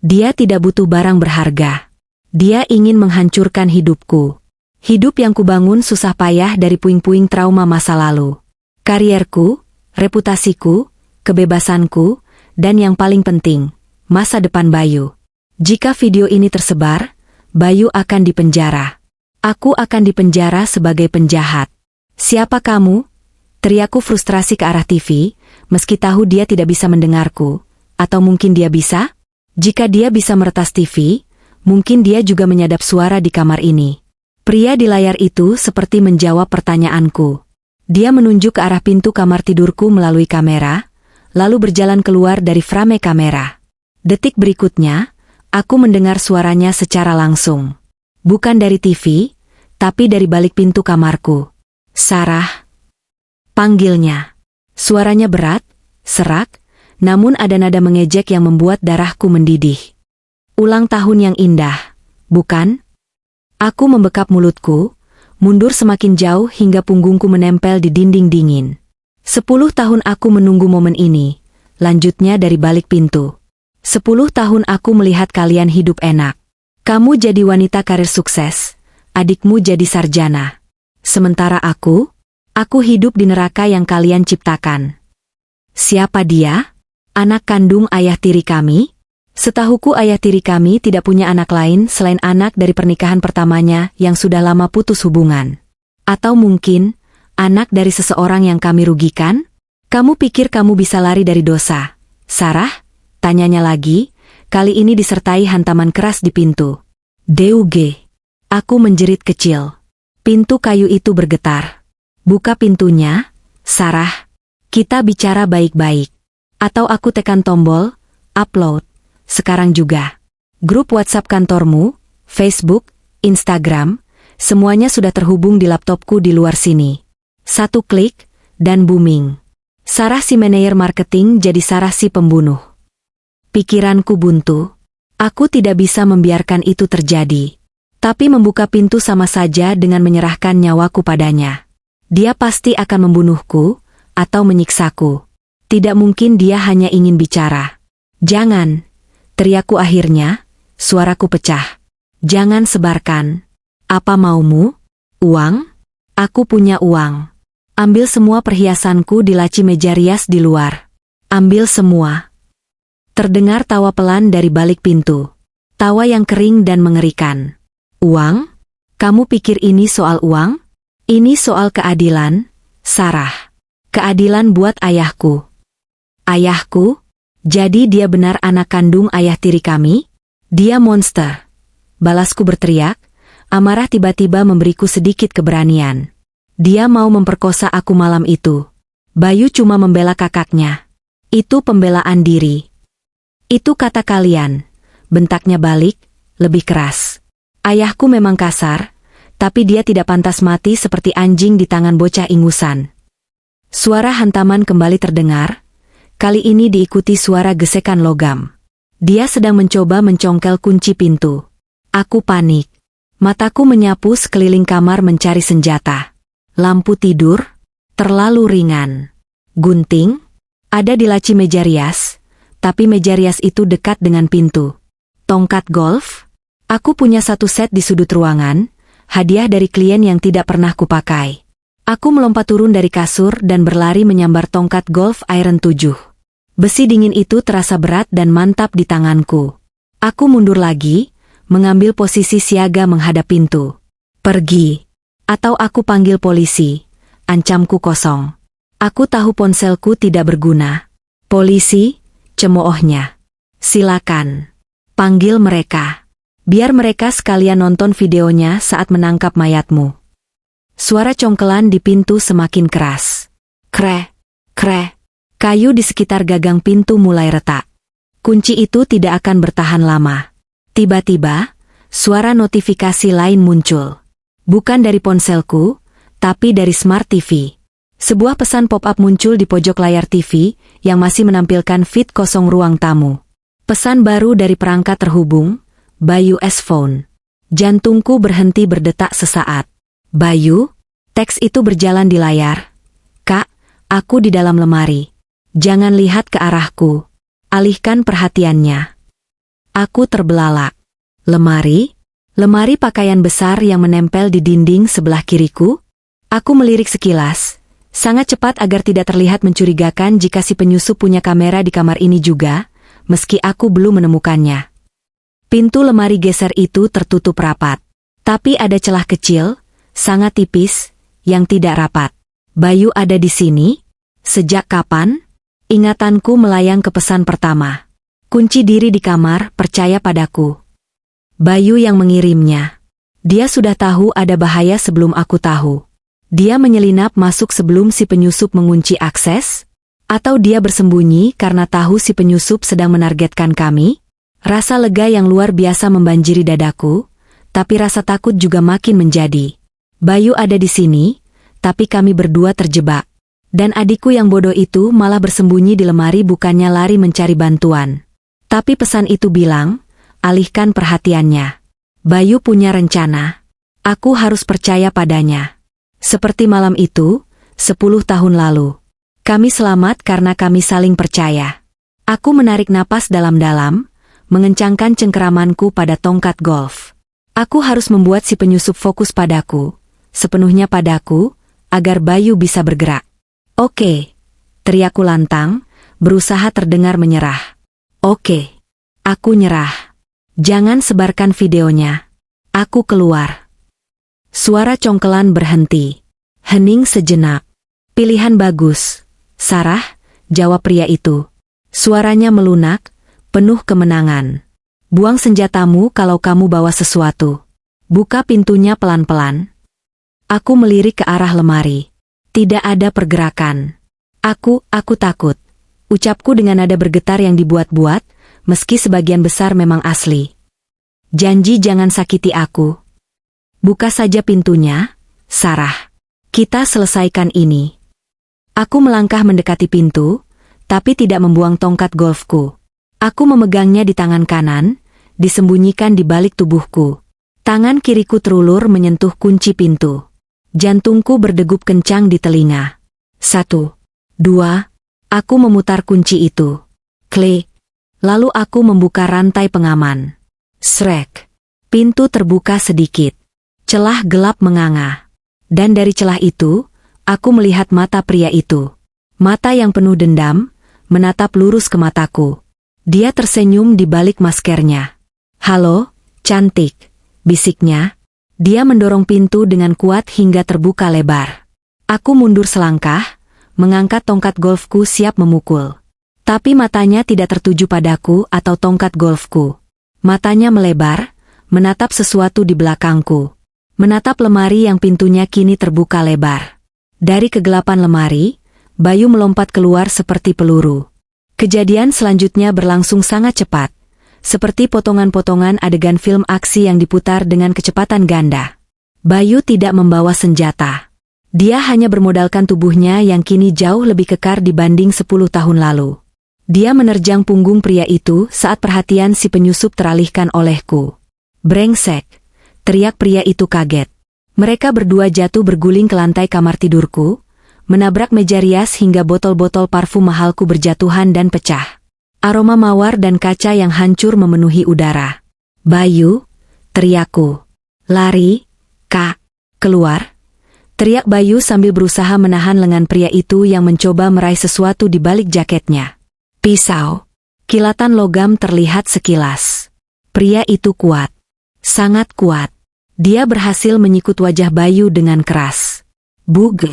Dia tidak butuh barang berharga. Dia ingin menghancurkan hidupku. Hidup yang kubangun susah payah dari puing-puing trauma masa lalu. Karierku, reputasiku, kebebasanku, dan yang paling penting, masa depan Bayu. Jika video ini tersebar, Bayu akan dipenjara. Aku akan dipenjara sebagai penjahat. Siapa kamu? Teriakku frustrasi ke arah TV, meski tahu dia tidak bisa mendengarku. Atau mungkin dia bisa? Jika dia bisa meretas TV, mungkin dia juga menyadap suara di kamar ini. Pria di layar itu seperti menjawab pertanyaanku. Dia menunjuk ke arah pintu kamar tidurku melalui kamera, lalu berjalan keluar dari frame kamera. Detik berikutnya, aku mendengar suaranya secara langsung. Bukan dari TV, tapi dari balik pintu kamarku. Sarah. Panggilnya. Suaranya berat, serak, namun ada nada mengejek yang membuat darahku mendidih. Ulang tahun yang indah, bukan? Aku membekap mulutku, mundur semakin jauh hingga punggungku menempel di dinding dingin. 10 tahun aku menunggu momen ini, lanjutnya dari balik pintu. 10 tahun aku melihat kalian hidup enak. Kamu jadi wanita karir sukses, adikmu jadi sarjana. Sementara aku hidup di neraka yang kalian ciptakan. Siapa dia? Anak kandung ayah tiri kami? Setahuku ayah tiri kami tidak punya anak lain selain anak dari pernikahan pertamanya yang sudah lama putus hubungan. Atau mungkin, anak dari seseorang yang kami rugikan? Kamu pikir kamu bisa lari dari dosa? Sarah? Tanyanya lagi, kali ini disertai hantaman keras di pintu. Deuge. Aku menjerit kecil. Pintu kayu itu bergetar. Buka pintunya, Sarah. Kita bicara baik-baik. Atau aku tekan tombol, upload, sekarang juga. Grup WhatsApp kantormu, Facebook, Instagram, semuanya sudah terhubung di laptopku di luar sini. 1 klik, dan booming. Sarah si manajer marketing jadi Sarah si pembunuh. Pikiranku buntu. Aku tidak bisa membiarkan itu terjadi. Tapi membuka pintu sama saja dengan menyerahkan nyawaku padanya. Dia pasti akan membunuhku, atau menyiksaku. Tidak mungkin dia hanya ingin bicara. Jangan, teriakku akhirnya, suaraku pecah. Jangan sebarkan. Apa maumu? Uang? Aku punya uang. Ambil semua perhiasanku di laci meja rias di luar. Ambil semua. Terdengar tawa pelan dari balik pintu. Tawa yang kering dan mengerikan. Uang? Kamu pikir ini soal uang? Ini soal keadilan, Sarah. Keadilan buat ayahku. Ayahku? Jadi dia benar anak kandung ayah tiri kami? Dia monster. Balasku berteriak, amarah tiba-tiba memberiku sedikit keberanian. Dia mau memperkosa aku malam itu. Bayu cuma membela kakaknya. Itu pembelaan diri. Itu kata kalian. Bentaknya balik, lebih keras. Ayahku memang kasar, tapi dia tidak pantas mati seperti anjing di tangan bocah ingusan. Suara hantaman kembali terdengar, kali ini diikuti suara gesekan logam. Dia sedang mencoba mencongkel kunci pintu. Aku panik. Mataku menyapu sekeliling kamar mencari senjata. Lampu tidur, terlalu ringan. Gunting, ada di laci meja rias, tapi meja rias itu dekat dengan pintu. Tongkat golf, aku punya satu set di sudut ruangan, hadiah dari klien yang tidak pernah kupakai. Aku melompat turun dari kasur dan berlari menyambar tongkat golf Iron 7. Besi dingin itu terasa berat dan mantap di tanganku. Aku mundur lagi, mengambil posisi siaga menghadap pintu. Pergi. Atau aku panggil polisi. Ancamku kosong. Aku tahu ponselku tidak berguna. Polisi, cemoohnya. Silakan. Panggil mereka. Biar mereka sekalian nonton videonya saat menangkap mayatmu. Suara congkelan di pintu semakin keras. Kre, kre. Kayu di sekitar gagang pintu mulai retak. Kunci itu tidak akan bertahan lama. Tiba-tiba, suara notifikasi lain muncul. Bukan dari ponselku, tapi dari Smart TV. Sebuah pesan pop-up muncul di pojok layar TV yang masih menampilkan feed kosong ruang tamu. Pesan baru dari perangkat terhubung, Bayu S Phone. Jantungku berhenti berdetak sesaat. Bayu, teks itu berjalan di layar. Kak, aku di dalam lemari. Jangan lihat ke arahku. Alihkan perhatiannya. Aku terbelalak. Lemari? Lemari pakaian besar yang menempel di dinding sebelah kiriku? Aku melirik sekilas, sangat cepat agar tidak terlihat mencurigakan jika si penyusup punya kamera di kamar ini juga, meski aku belum menemukannya. Pintu lemari geser itu tertutup rapat. Tapi ada celah kecil, sangat tipis, yang tidak rapat. Bayu ada di sini? Sejak kapan? Ingatanku melayang ke pesan pertama. Kunci diri di kamar, percaya padaku. Bayu yang mengirimnya. Dia sudah tahu ada bahaya sebelum aku tahu. Dia menyelinap masuk sebelum si penyusup mengunci akses? Atau dia bersembunyi karena tahu si penyusup sedang menargetkan kami? Rasa lega yang luar biasa membanjiri dadaku, tapi rasa takut juga makin menjadi. Bayu ada di sini, tapi kami berdua terjebak. Dan adikku yang bodoh itu malah bersembunyi di lemari bukannya lari mencari bantuan. Tapi pesan itu bilang, alihkan perhatiannya. Bayu punya rencana. Aku harus percaya padanya. Seperti malam itu, 10 tahun lalu. Kami selamat karena kami saling percaya. Aku menarik napas dalam-dalam, mengencangkan cengkeramanku pada tongkat golf. Aku harus membuat si penyusup fokus padaku, sepenuhnya padaku, agar Bayu bisa bergerak. Oke, teriakku lantang, berusaha terdengar menyerah. Oke, aku nyerah. Jangan sebarkan videonya. Aku keluar. Suara congkelan berhenti. Hening sejenak. Pilihan bagus, Sarah, jawab pria itu. Suaranya melunak, penuh kemenangan. Buang senjatamu kalau kamu bawa sesuatu. Buka pintunya pelan-pelan. Aku melirik ke arah lemari. Tidak ada pergerakan. Aku takut. Ucapku dengan nada bergetar yang dibuat-buat, meski sebagian besar memang asli. Janji jangan sakiti aku. Buka saja pintunya, Sarah. Kita selesaikan ini. Aku melangkah mendekati pintu, tapi tidak membuang tongkat golfku. Aku memegangnya di tangan kanan, disembunyikan di balik tubuhku. Tangan kiriku terulur menyentuh kunci pintu. Jantungku berdegup kencang di telinga. 1, 2, aku memutar kunci itu. Klik. Lalu aku membuka rantai pengaman. Srek. Pintu terbuka sedikit. Celah gelap menganga. Dan dari celah itu, aku melihat mata pria itu. Mata yang penuh dendam, menatap lurus ke mataku. Dia tersenyum di balik maskernya. "Halo, cantik," bisiknya. Dia mendorong pintu dengan kuat hingga terbuka lebar. Aku mundur selangkah, mengangkat tongkat golfku siap memukul. Tapi matanya tidak tertuju padaku atau tongkat golfku. Matanya melebar, menatap sesuatu di belakangku. Menatap lemari yang pintunya kini terbuka lebar. Dari kegelapan lemari, Bayu melompat keluar seperti peluru. Kejadian selanjutnya berlangsung sangat cepat. Seperti potongan-potongan adegan film aksi yang diputar dengan kecepatan ganda. Bayu tidak membawa senjata. Dia hanya bermodalkan tubuhnya yang kini jauh lebih kekar dibanding 10 tahun lalu. Dia menerjang punggung pria itu saat perhatian si penyusup teralihkan olehku. "Brengsek!" teriak pria itu kaget. Mereka berdua jatuh berguling ke lantai kamar tidurku, menabrak meja rias hingga botol-botol parfum mahalku berjatuhan dan pecah. Aroma mawar dan kaca yang hancur memenuhi udara. "Bayu!" teriakku. "Lari, Kak! Keluar!" teriak Bayu sambil berusaha menahan lengan pria itu yang mencoba meraih sesuatu di balik jaketnya. Pisau. Kilatan logam terlihat sekilas. Pria itu kuat. Sangat kuat. Dia berhasil menyikut wajah Bayu dengan keras. "Buge!"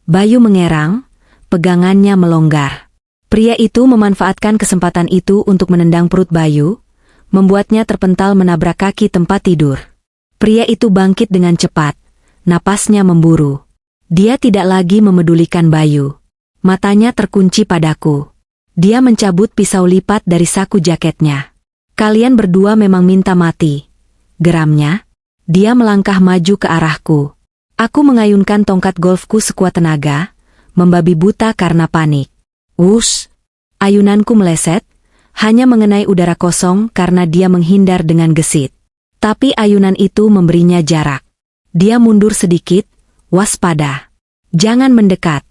Bayu mengerang, pegangannya melonggar. Pria itu memanfaatkan kesempatan itu untuk menendang perut Bayu, membuatnya terpental menabrak kaki tempat tidur. Pria itu bangkit dengan cepat, napasnya memburu. Dia tidak lagi memedulikan Bayu. Matanya terkunci padaku. Dia mencabut pisau lipat dari saku jaketnya. "Kalian berdua memang minta mati," geramnya. Dia melangkah maju ke arahku. Aku mengayunkan tongkat golfku sekuat tenaga, membabi buta karena panik. Wush! Ayunanku meleset, hanya mengenai udara kosong karena dia menghindar dengan gesit. Tapi ayunan itu memberinya jarak. Dia mundur sedikit, waspada. "Jangan mendekat,"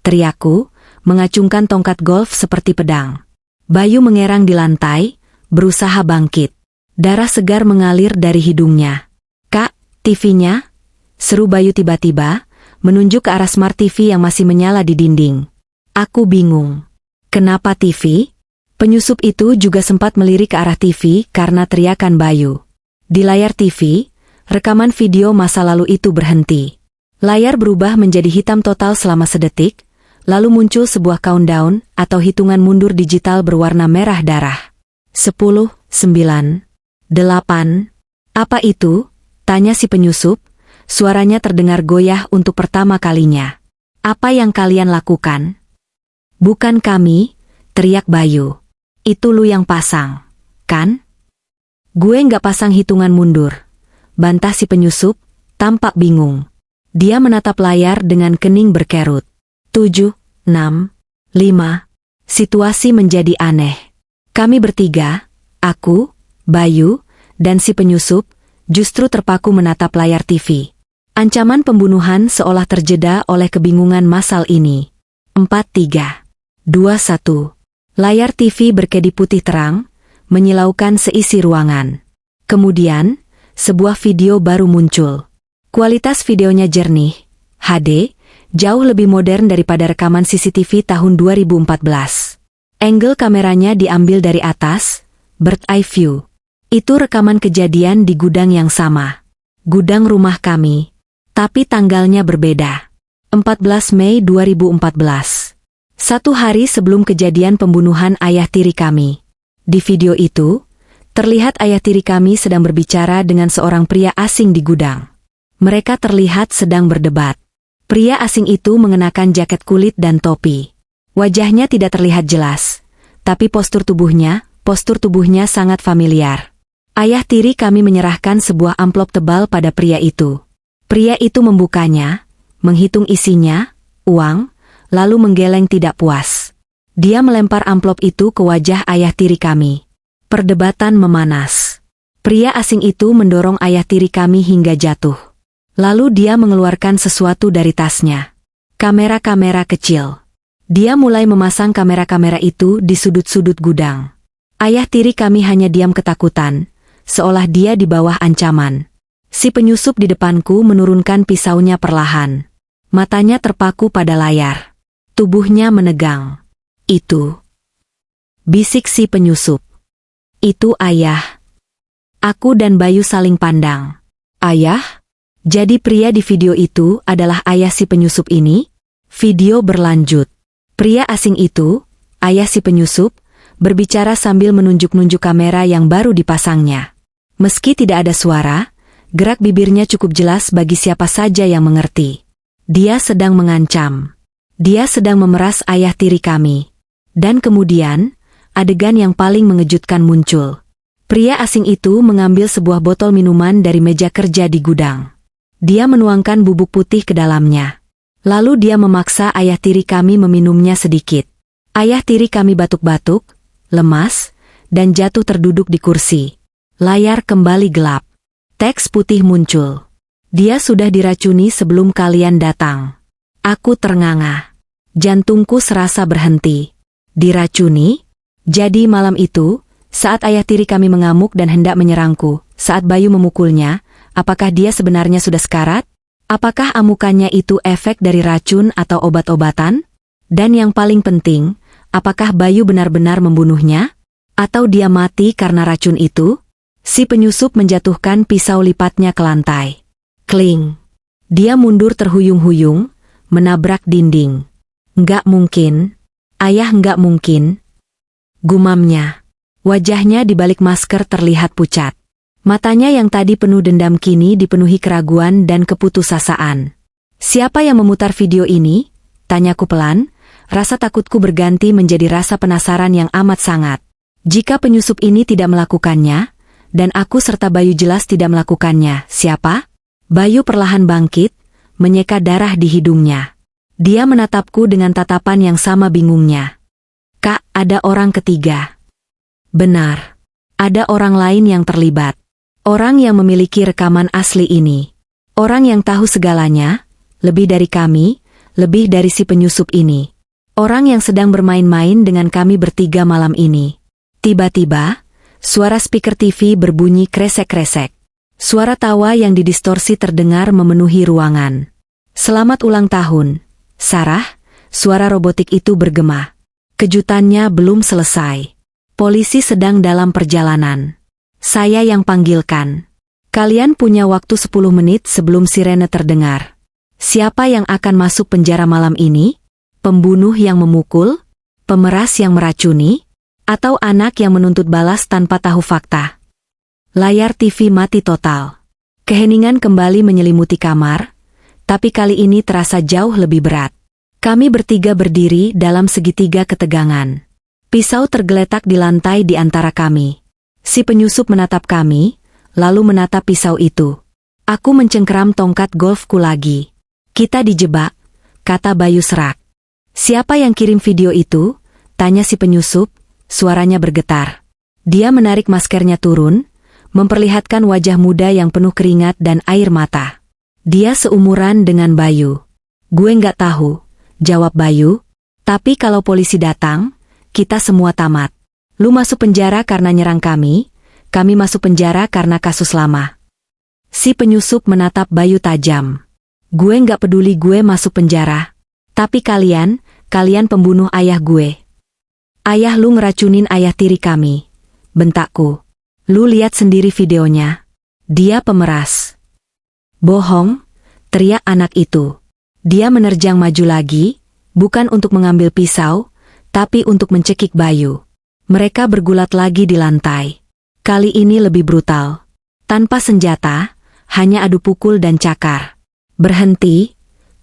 teriakku, mengacungkan tongkat golf seperti pedang. Bayu mengerang di lantai, berusaha bangkit. Darah segar mengalir dari hidungnya. "Kak, TV-nya?" seru Bayu tiba-tiba, menunjuk ke arah smart TV yang masih menyala di dinding. Aku bingung. "Kenapa TV?" Penyusup itu juga sempat melirik ke arah TV karena teriakan Bayu. Di layar TV, rekaman video masa lalu itu berhenti. Layar berubah menjadi hitam total selama sedetik, lalu muncul sebuah countdown atau hitungan mundur digital berwarna merah darah. 10, 9, 8. "Apa itu?" tanya si penyusup. Suaranya terdengar goyah untuk pertama kalinya. "Apa yang kalian lakukan?" "Bukan kami," teriak Bayu. "Itu lu yang pasang, kan?" "Gue nggak pasang hitungan mundur," bantah si penyusup, tampak bingung. Dia menatap layar dengan kening berkerut. 7, 6, 5. Situasi menjadi aneh. Kami bertiga, aku, Bayu, dan si penyusup, justru terpaku menatap layar TV. Ancaman pembunuhan seolah terjeda oleh kebingungan massal ini. 4, 3, 2, 1. Layar TV berkedi putih terang, menyilaukan seisi ruangan. Kemudian, sebuah video baru muncul. Kualitas videonya jernih, HD, jauh lebih modern daripada rekaman CCTV tahun 2014. Angle kameranya diambil dari atas, bird eye view. Itu rekaman kejadian di gudang yang sama. Gudang rumah kami. Tapi tanggalnya berbeda. 14 Mei 2014. 1 hari sebelum kejadian pembunuhan ayah tiri kami. Di video itu, terlihat ayah tiri kami sedang berbicara dengan seorang pria asing di gudang. Mereka terlihat sedang berdebat. Pria asing itu mengenakan jaket kulit dan topi. Wajahnya tidak terlihat jelas, tapi postur tubuhnya sangat familiar. Ayah tiri kami menyerahkan sebuah amplop tebal pada pria itu. Pria itu membukanya, menghitung isinya, uang, lalu menggeleng tidak puas. Dia melempar amplop itu ke wajah ayah tiri kami. Perdebatan memanas. Pria asing itu mendorong ayah tiri kami hingga jatuh. Lalu dia mengeluarkan sesuatu dari tasnya. Kamera-kamera kecil. Dia mulai memasang kamera-kamera itu di sudut-sudut gudang. Ayah tiri kami hanya diam ketakutan, seolah dia di bawah ancaman. Si penyusup di depanku menurunkan pisaunya perlahan. Matanya terpaku pada layar. Tubuhnya menegang. Itu. Bisik si penyusup. Itu ayah. Aku dan Bayu saling pandang. Ayah? Jadi pria di video itu adalah ayah si penyusup ini? Video berlanjut. Pria asing itu, ayah si penyusup, berbicara sambil menunjuk-nunjuk kamera yang baru dipasangnya. Meski tidak ada suara, gerak bibirnya cukup jelas bagi siapa saja yang mengerti. Dia sedang mengancam. Dia sedang memeras ayah tiri kami. Dan kemudian, adegan yang paling mengejutkan muncul. Pria asing itu mengambil sebuah botol minuman dari meja kerja di gudang. Dia menuangkan bubuk putih ke dalamnya. Lalu dia memaksa ayah tiri kami meminumnya sedikit. Ayah tiri kami batuk-batuk, lemas, dan jatuh terduduk di kursi. Layar kembali gelap. Teks putih muncul. Dia sudah diracuni sebelum kalian datang. Aku ternganga. Jantungku serasa berhenti. Diracuni? Jadi malam itu, saat ayah tiri kami mengamuk dan hendak menyerangku, saat Bayu memukulnya, apakah dia sebenarnya sudah sekarat? Apakah amukannya itu efek dari racun atau obat-obatan? Dan yang paling penting, apakah Bayu benar-benar membunuhnya? Atau dia mati karena racun itu? Si penyusup menjatuhkan pisau lipatnya ke lantai. Kling. Dia mundur terhuyung-huyung, menabrak dinding. Nggak mungkin. Ayah nggak mungkin. Gumamnya. Wajahnya di balik masker terlihat pucat. Matanya yang tadi penuh dendam kini dipenuhi keraguan dan keputusasaan. Siapa yang memutar video ini? Tanyaku pelan, rasa takutku berganti menjadi rasa penasaran yang amat sangat. Jika penyusup ini tidak melakukannya, dan aku serta Bayu jelas tidak melakukannya, siapa? Bayu perlahan bangkit, menyeka darah di hidungnya. Dia menatapku dengan tatapan yang sama bingungnya. Kak, ada orang ketiga. Benar. Ada orang lain yang terlibat. Orang yang memiliki rekaman asli ini. Orang yang tahu segalanya, lebih dari kami, lebih dari si penyusup ini. Orang yang sedang bermain-main dengan kami bertiga malam ini. Tiba-tiba, suara speaker TV berbunyi kresek-kresek. Suara tawa yang didistorsi terdengar memenuhi ruangan. Selamat ulang tahun, Sarah, suara robotik itu bergema. Kejutannya belum selesai. Polisi sedang dalam perjalanan. Saya yang panggilkan. Kalian punya waktu 10 menit sebelum sirene terdengar. Siapa yang akan masuk penjara malam ini? Pembunuh yang memukul? Pemeras yang meracuni? Atau anak yang menuntut balas tanpa tahu fakta? Layar TV mati total. Keheningan kembali menyelimuti kamar, tapi kali ini terasa jauh lebih berat. Kami bertiga berdiri dalam segitiga ketegangan. Pisau tergeletak di lantai di antara kami. Si penyusup menatap kami, lalu menatap pisau itu. Aku mencengkeram tongkat golfku lagi. Kita dijebak, kata Bayu serak. Siapa yang kirim video itu? Tanya si penyusup, suaranya bergetar. Dia menarik maskernya turun, memperlihatkan wajah muda yang penuh keringat dan air mata. Dia seumuran dengan Bayu. Gue nggak tahu, jawab Bayu. Tapi kalau polisi datang, kita semua tamat. Lu masuk penjara karena nyerang kami masuk penjara karena kasus lama. Si penyusup menatap Bayu tajam. Gue nggak peduli gue masuk penjara. Tapi kalian pembunuh ayah gue. Ayah lu ngeracunin ayah tiri kami. Bentakku. Lu lihat sendiri videonya. Dia pemeras. Bohong, teriak anak itu. Dia menerjang maju lagi, bukan untuk mengambil pisau, tapi untuk mencekik Bayu. Mereka bergulat lagi di lantai. Kali ini lebih brutal. Tanpa senjata, hanya adu pukul dan cakar. Berhenti,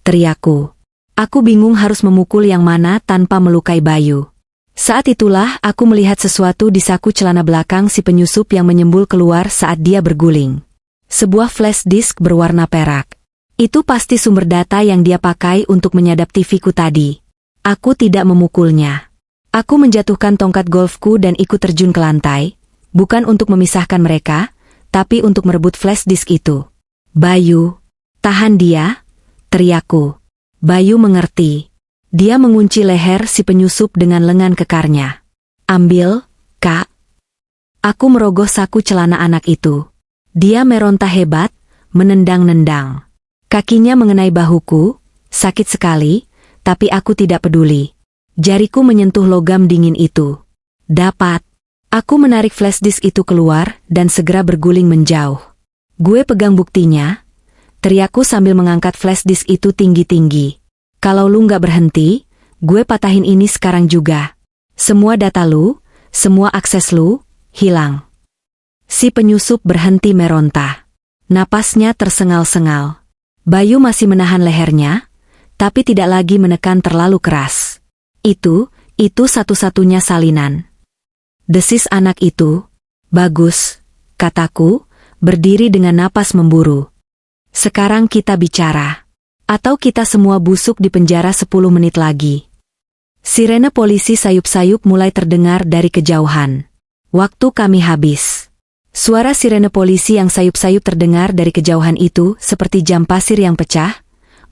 teriakku. Aku bingung harus memukul yang mana tanpa melukai Bayu. Saat itulah aku melihat sesuatu di saku celana belakang si penyusup yang menyembul keluar saat dia berguling. Sebuah flash disk berwarna perak. Itu pasti sumber data yang dia pakai untuk menyadap TV-ku tadi. Aku tidak memukulnya. Aku menjatuhkan tongkat golfku dan ikut terjun ke lantai, bukan untuk memisahkan mereka, tapi untuk merebut flash disk itu. Bayu, tahan dia, teriakku. Bayu mengerti. Dia mengunci leher si penyusup dengan lengan kekarnya. Ambil, Kak. Aku merogoh saku celana anak itu. Dia meronta hebat, menendang-nendang. Kakinya mengenai bahuku, sakit sekali, tapi aku tidak peduli. Jariku menyentuh logam dingin itu. Dapat. Aku menarik flash disk itu keluar dan segera berguling menjauh. Gue pegang buktinya, teriakku sambil mengangkat flash disk itu tinggi-tinggi. Kalau lu nggak berhenti, gue patahin ini sekarang juga. Semua data lu, semua akses lu, hilang. Si penyusup berhenti meronta. Napasnya tersengal-sengal. Bayu masih menahan lehernya, tapi tidak lagi menekan terlalu keras. Itu satu-satunya salinan. Desis anak itu. Bagus, kataku, berdiri dengan napas memburu. Sekarang kita bicara. Atau kita semua busuk di penjara 10 menit lagi. Sirene polisi sayup-sayup mulai terdengar dari kejauhan. Waktu kami habis. Suara sirene polisi yang sayup-sayup terdengar dari kejauhan itu seperti jam pasir yang pecah,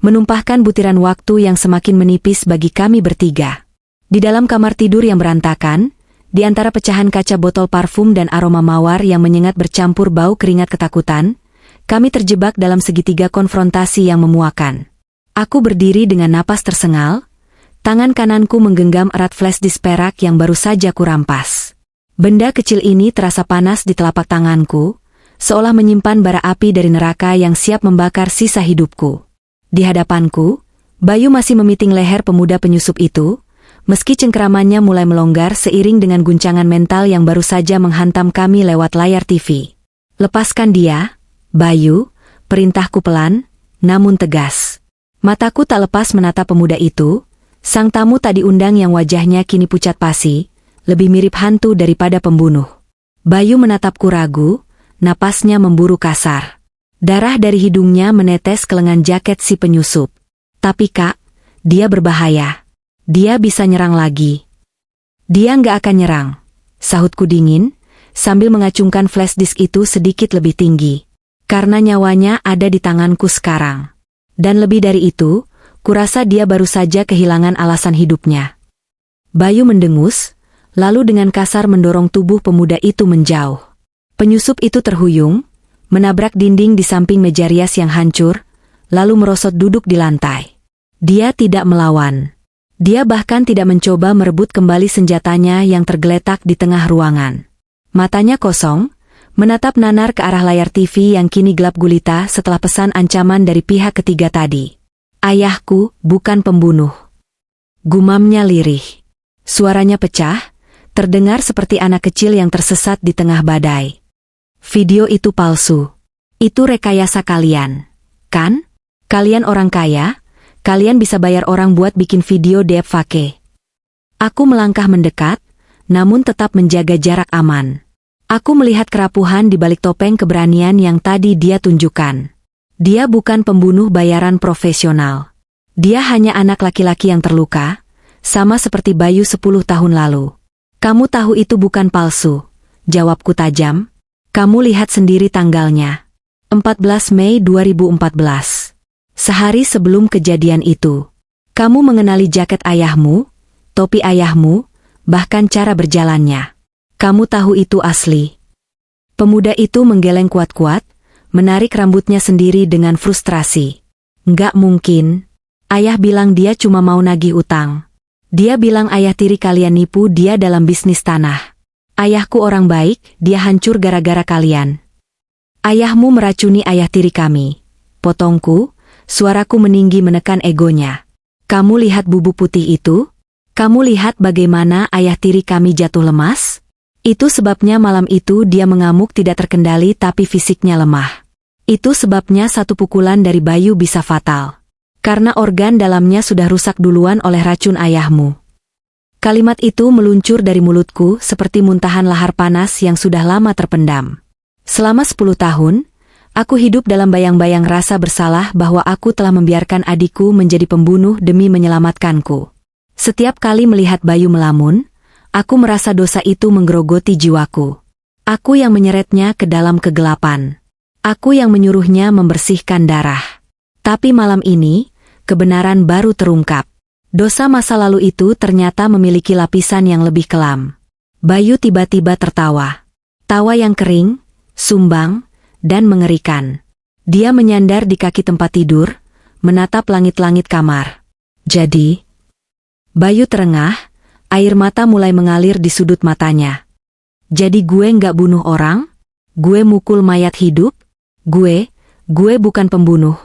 menumpahkan butiran waktu yang semakin menipis bagi kami bertiga. Di dalam kamar tidur yang berantakan, di antara pecahan kaca botol parfum dan aroma mawar yang menyengat bercampur bau keringat ketakutan, kami terjebak dalam segitiga konfrontasi yang memuakan. Aku berdiri dengan napas tersengal, tangan kananku menggenggam erat flash disk perak yang baru saja kurampas. Benda kecil ini terasa panas di telapak tanganku, seolah menyimpan bara api dari neraka yang siap membakar sisa hidupku. Di hadapanku, Bayu masih memiting leher pemuda penyusup itu, meski cengkeramannya mulai melonggar seiring dengan guncangan mental yang baru saja menghantam kami lewat layar TV. Lepaskan dia, Bayu, perintahku pelan, namun tegas. Mataku tak lepas menatap pemuda itu, sang tamu tak diundang yang wajahnya kini pucat pasi, lebih mirip hantu daripada pembunuh. Bayu menatapku ragu, napasnya memburu kasar. Darah dari hidungnya menetes ke lengan jaket si penyusup. Tapi Kak, dia berbahaya. Dia bisa nyerang lagi. Dia nggak akan nyerang, sahutku dingin, sambil mengacungkan flash disk itu sedikit lebih tinggi. Karena nyawanya ada di tanganku sekarang. Dan lebih dari itu, kurasa dia baru saja kehilangan alasan hidupnya. Bayu mendengus, lalu dengan kasar mendorong tubuh pemuda itu menjauh. Penyusup itu terhuyung, menabrak dinding di samping meja rias yang hancur, lalu merosot duduk di lantai. Dia tidak melawan. Dia bahkan tidak mencoba merebut kembali senjatanya yang tergeletak di tengah ruangan. Matanya kosong, menatap nanar ke arah layar TV yang kini gelap gulita setelah pesan ancaman dari pihak ketiga tadi. Ayahku bukan pembunuh. Gumamnya lirih. Suaranya pecah, terdengar seperti anak kecil yang tersesat di tengah badai. Video itu palsu. Itu rekayasa kalian, kan? Kalian orang kaya? Kalian bisa bayar orang buat bikin video deepfake. Aku melangkah mendekat, namun tetap menjaga jarak aman. Aku melihat kerapuhan di balik topeng keberanian yang tadi dia tunjukkan. Dia bukan pembunuh bayaran profesional. Dia hanya anak laki-laki yang terluka, sama seperti Bayu 10 tahun lalu. Kamu tahu itu bukan palsu, jawabku tajam. Kamu lihat sendiri tanggalnya. 14 Mei 2014. Sehari sebelum kejadian itu. Kamu mengenali jaket ayahmu, topi ayahmu, bahkan cara berjalannya. Kamu tahu itu asli. Pemuda itu menggeleng kuat-kuat, menarik rambutnya sendiri dengan frustrasi. Nggak mungkin. Ayah bilang dia cuma mau nagih utang. Dia bilang ayah tiri kalian nipu dia dalam bisnis tanah. Ayahku orang baik, dia hancur gara-gara kalian. Ayahmu meracuni ayah tiri kami. Potongku, suaraku meninggi menekan egonya. Kamu lihat bubuk putih itu? Kamu lihat bagaimana ayah tiri kami jatuh lemas? Itu sebabnya malam itu dia mengamuk tidak terkendali tapi fisiknya lemah. Itu sebabnya satu pukulan dari Bayu bisa fatal. Karena organ dalamnya sudah rusak duluan oleh racun ayahmu. Kalimat itu meluncur dari mulutku seperti muntahan lahar panas yang sudah lama terpendam. Selama 10 tahun, aku hidup dalam bayang-bayang rasa bersalah bahwa aku telah membiarkan adikku menjadi pembunuh demi menyelamatkanku. Setiap kali melihat Bayu melamun, aku merasa dosa itu menggerogoti jiwaku. Aku yang menyeretnya ke dalam kegelapan. Aku yang menyuruhnya membersihkan darah. Tapi malam ini, kebenaran baru terungkap. Dosa masa lalu itu ternyata memiliki lapisan yang lebih kelam. Bayu tiba-tiba tertawa. Tawa yang kering, sumbang, dan mengerikan. Dia menyandar di kaki tempat tidur, menatap langit-langit kamar. Jadi, Bayu terengah, air mata mulai mengalir di sudut matanya. Jadi gue nggak bunuh orang? Gue mukul mayat hidup? Gue bukan pembunuh.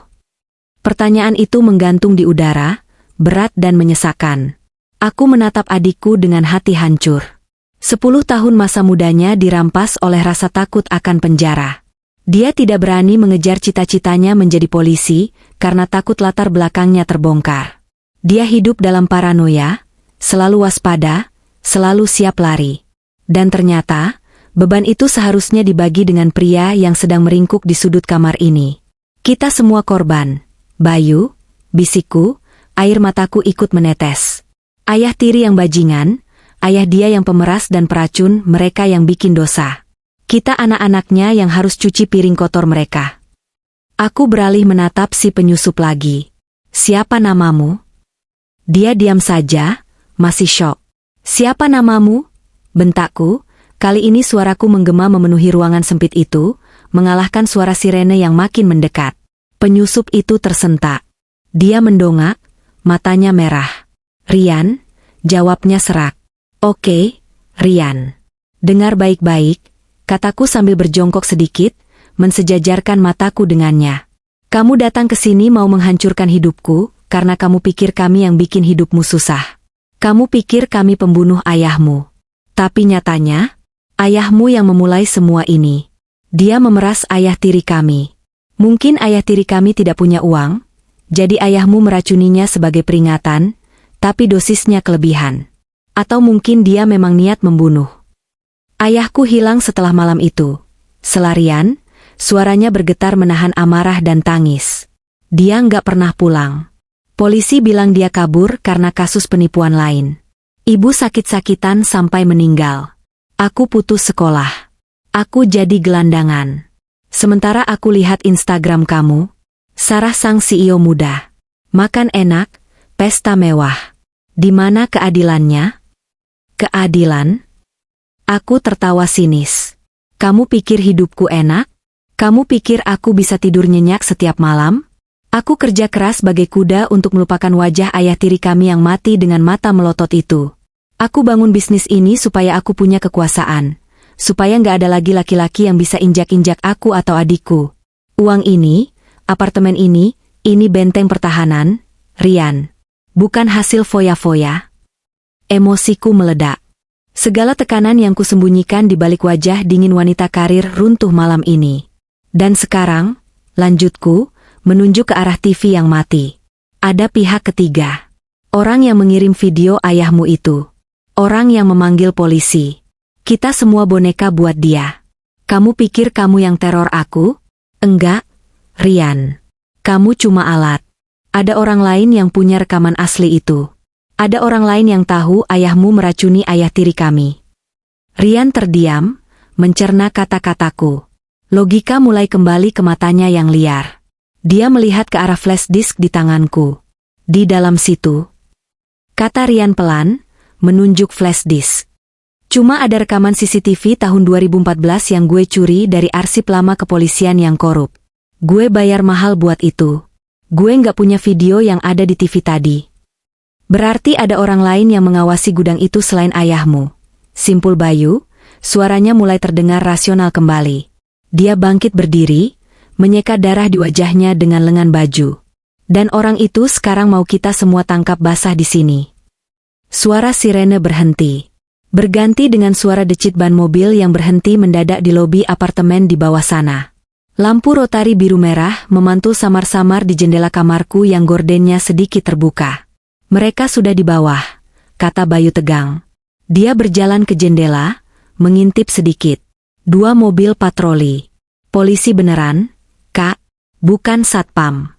Pertanyaan itu menggantung di udara, berat dan menyesakan. Aku menatap adikku dengan hati hancur. 10 tahun masa mudanya dirampas oleh rasa takut akan penjara. Dia tidak berani mengejar cita-citanya menjadi polisi, karena takut latar belakangnya terbongkar. Dia hidup dalam paranoia, selalu waspada, selalu siap lari. Dan ternyata, beban itu seharusnya dibagi dengan pria yang sedang meringkuk di sudut kamar ini. Kita semua korban. Bayu, bisikku, air mataku ikut menetes. Ayah tiri yang bajingan, ayah dia yang pemeras dan peracun, mereka yang bikin dosa. Kita anak-anaknya yang harus cuci piring kotor mereka. Aku beralih menatap si penyusup lagi. Siapa namamu? Dia diam saja, masih syok. Siapa namamu? Bentakku, kali ini suaraku menggema memenuhi ruangan sempit itu, mengalahkan suara sirene yang makin mendekat. Penyusup itu tersentak. Dia mendongak, matanya merah. Rian, jawabnya serak. Oke, Rian. Dengar baik-baik, kataku sambil berjongkok sedikit, mensejajarkan mataku dengannya. Kamu datang ke sini mau menghancurkan hidupku, karena kamu pikir kami yang bikin hidupmu susah. Kamu pikir kami pembunuh ayahmu. Tapi nyatanya, ayahmu yang memulai semua ini. Dia memeras ayah tiri kami. Mungkin ayah tiri kami tidak punya uang, jadi ayahmu meracuninya sebagai peringatan, tapi dosisnya kelebihan. Atau mungkin dia memang niat membunuh. Ayahku hilang setelah malam itu. Selarian, suaranya bergetar menahan amarah dan tangis. Dia nggak pernah pulang. Polisi bilang dia kabur karena kasus penipuan lain. Ibu sakit-sakitan sampai meninggal. Aku putus sekolah. Aku jadi gelandangan. Sementara aku lihat Instagram kamu, Sarah sang CEO muda. Makan enak, pesta mewah. Di mana keadilannya? Keadilan? Aku tertawa sinis. Kamu pikir hidupku enak? Kamu pikir aku bisa tidur nyenyak setiap malam? Aku kerja keras bagai kuda untuk melupakan wajah ayah tiri kami yang mati dengan mata melotot itu. Aku bangun bisnis ini supaya aku punya kekuasaan. Supaya nggak ada lagi laki-laki yang bisa injak-injak aku atau adikku. Uang ini, apartemen ini benteng pertahanan, Rian. Bukan hasil foya-foya. Emosiku meledak. Segala tekanan yang kusembunyikan di balik wajah dingin wanita karir runtuh malam ini. Dan sekarang, lanjutku, menunjuk ke arah TV yang mati. Ada pihak ketiga. Orang yang mengirim video ayahmu itu. Orang yang memanggil polisi. Kita semua boneka buat dia. Kamu pikir kamu yang teror aku? Enggak, Rian. Kamu cuma alat. Ada orang lain yang punya rekaman asli itu. Ada orang lain yang tahu ayahmu meracuni ayah tiri kami. Rian terdiam, mencerna kata-kataku. Logika mulai kembali ke matanya yang liar. Dia melihat ke arah flash disk di tanganku. Di dalam situ, kata Rian pelan, menunjuk flash disk. Cuma ada rekaman CCTV tahun 2014 yang gue curi dari arsip lama kepolisian yang korup. Gue bayar mahal buat itu. Gue nggak punya video yang ada di TV tadi. Berarti ada orang lain yang mengawasi gudang itu selain ayahmu. Simpul Bayu, suaranya mulai terdengar rasional kembali. Dia bangkit berdiri, menyeka darah di wajahnya dengan lengan baju. Dan orang itu sekarang mau kita semua tangkap basah di sini. Suara sirene berhenti. Berganti dengan suara decit ban mobil yang berhenti mendadak di lobi apartemen di bawah sana. Lampu rotari biru merah memantul samar-samar di jendela kamarku yang gordennya sedikit terbuka. Mereka sudah di bawah, kata Bayu tegang. Dia berjalan ke jendela, mengintip sedikit. 2 mobil patroli. Polisi beneran, Kak, bukan satpam.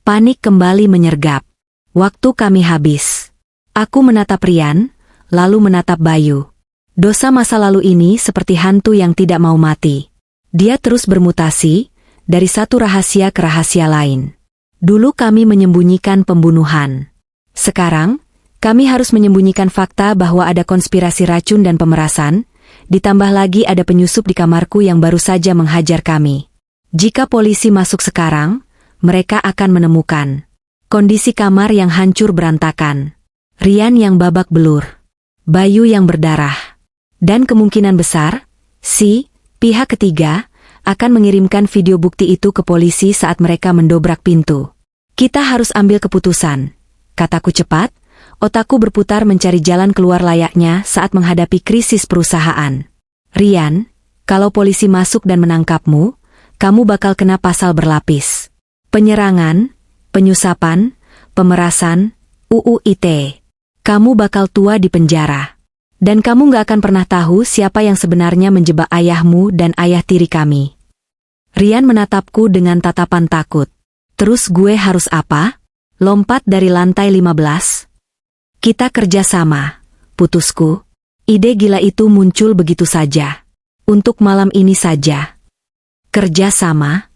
Panik kembali menyergap. Waktu kami habis. Aku menatap Rian, lalu menatap Bayu. Dosa masa lalu ini seperti hantu yang tidak mau mati. Dia terus bermutasi, dari satu rahasia ke rahasia lain. Dulu kami menyembunyikan pembunuhan. Sekarang, kami harus menyembunyikan fakta bahwa ada konspirasi racun dan pemerasan, ditambah lagi ada penyusup di kamarku yang baru saja menghajar kami. Jika polisi masuk sekarang, mereka akan menemukan kondisi kamar yang hancur berantakan, Rian yang babak belur, Bayu yang berdarah, dan kemungkinan besar, pihak ketiga, akan mengirimkan video bukti itu ke polisi saat mereka mendobrak pintu. Kita harus ambil keputusan, kataku cepat, otakku berputar mencari jalan keluar layaknya saat menghadapi krisis perusahaan. Rian, kalau polisi masuk dan menangkapmu, kamu bakal kena pasal berlapis. Penyerangan, penyusapan, pemerasan, UU ITE. Kamu bakal tua di penjara. Dan kamu gak akan pernah tahu siapa yang sebenarnya menjebak ayahmu dan ayah tiri kami. Rian menatapku dengan tatapan takut. Terus gue harus apa? Lompat dari lantai 15? Kita kerja sama, putusku. Ide gila itu muncul begitu saja. Untuk malam ini saja. Kerja sama?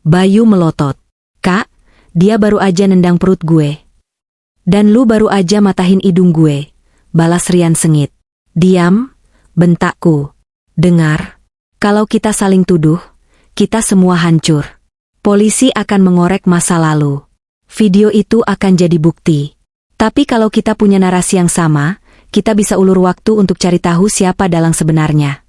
Bayu melotot. Kak, dia baru aja nendang perut gue. Dan lu baru aja matahin hidung gue. Balas Rian sengit. Diam, bentakku. Dengar, kalau kita saling tuduh, kita semua hancur. Polisi akan mengorek masa lalu. Video itu akan jadi bukti. Tapi kalau kita punya narasi yang sama, kita bisa ulur waktu untuk cari tahu siapa dalang sebenarnya.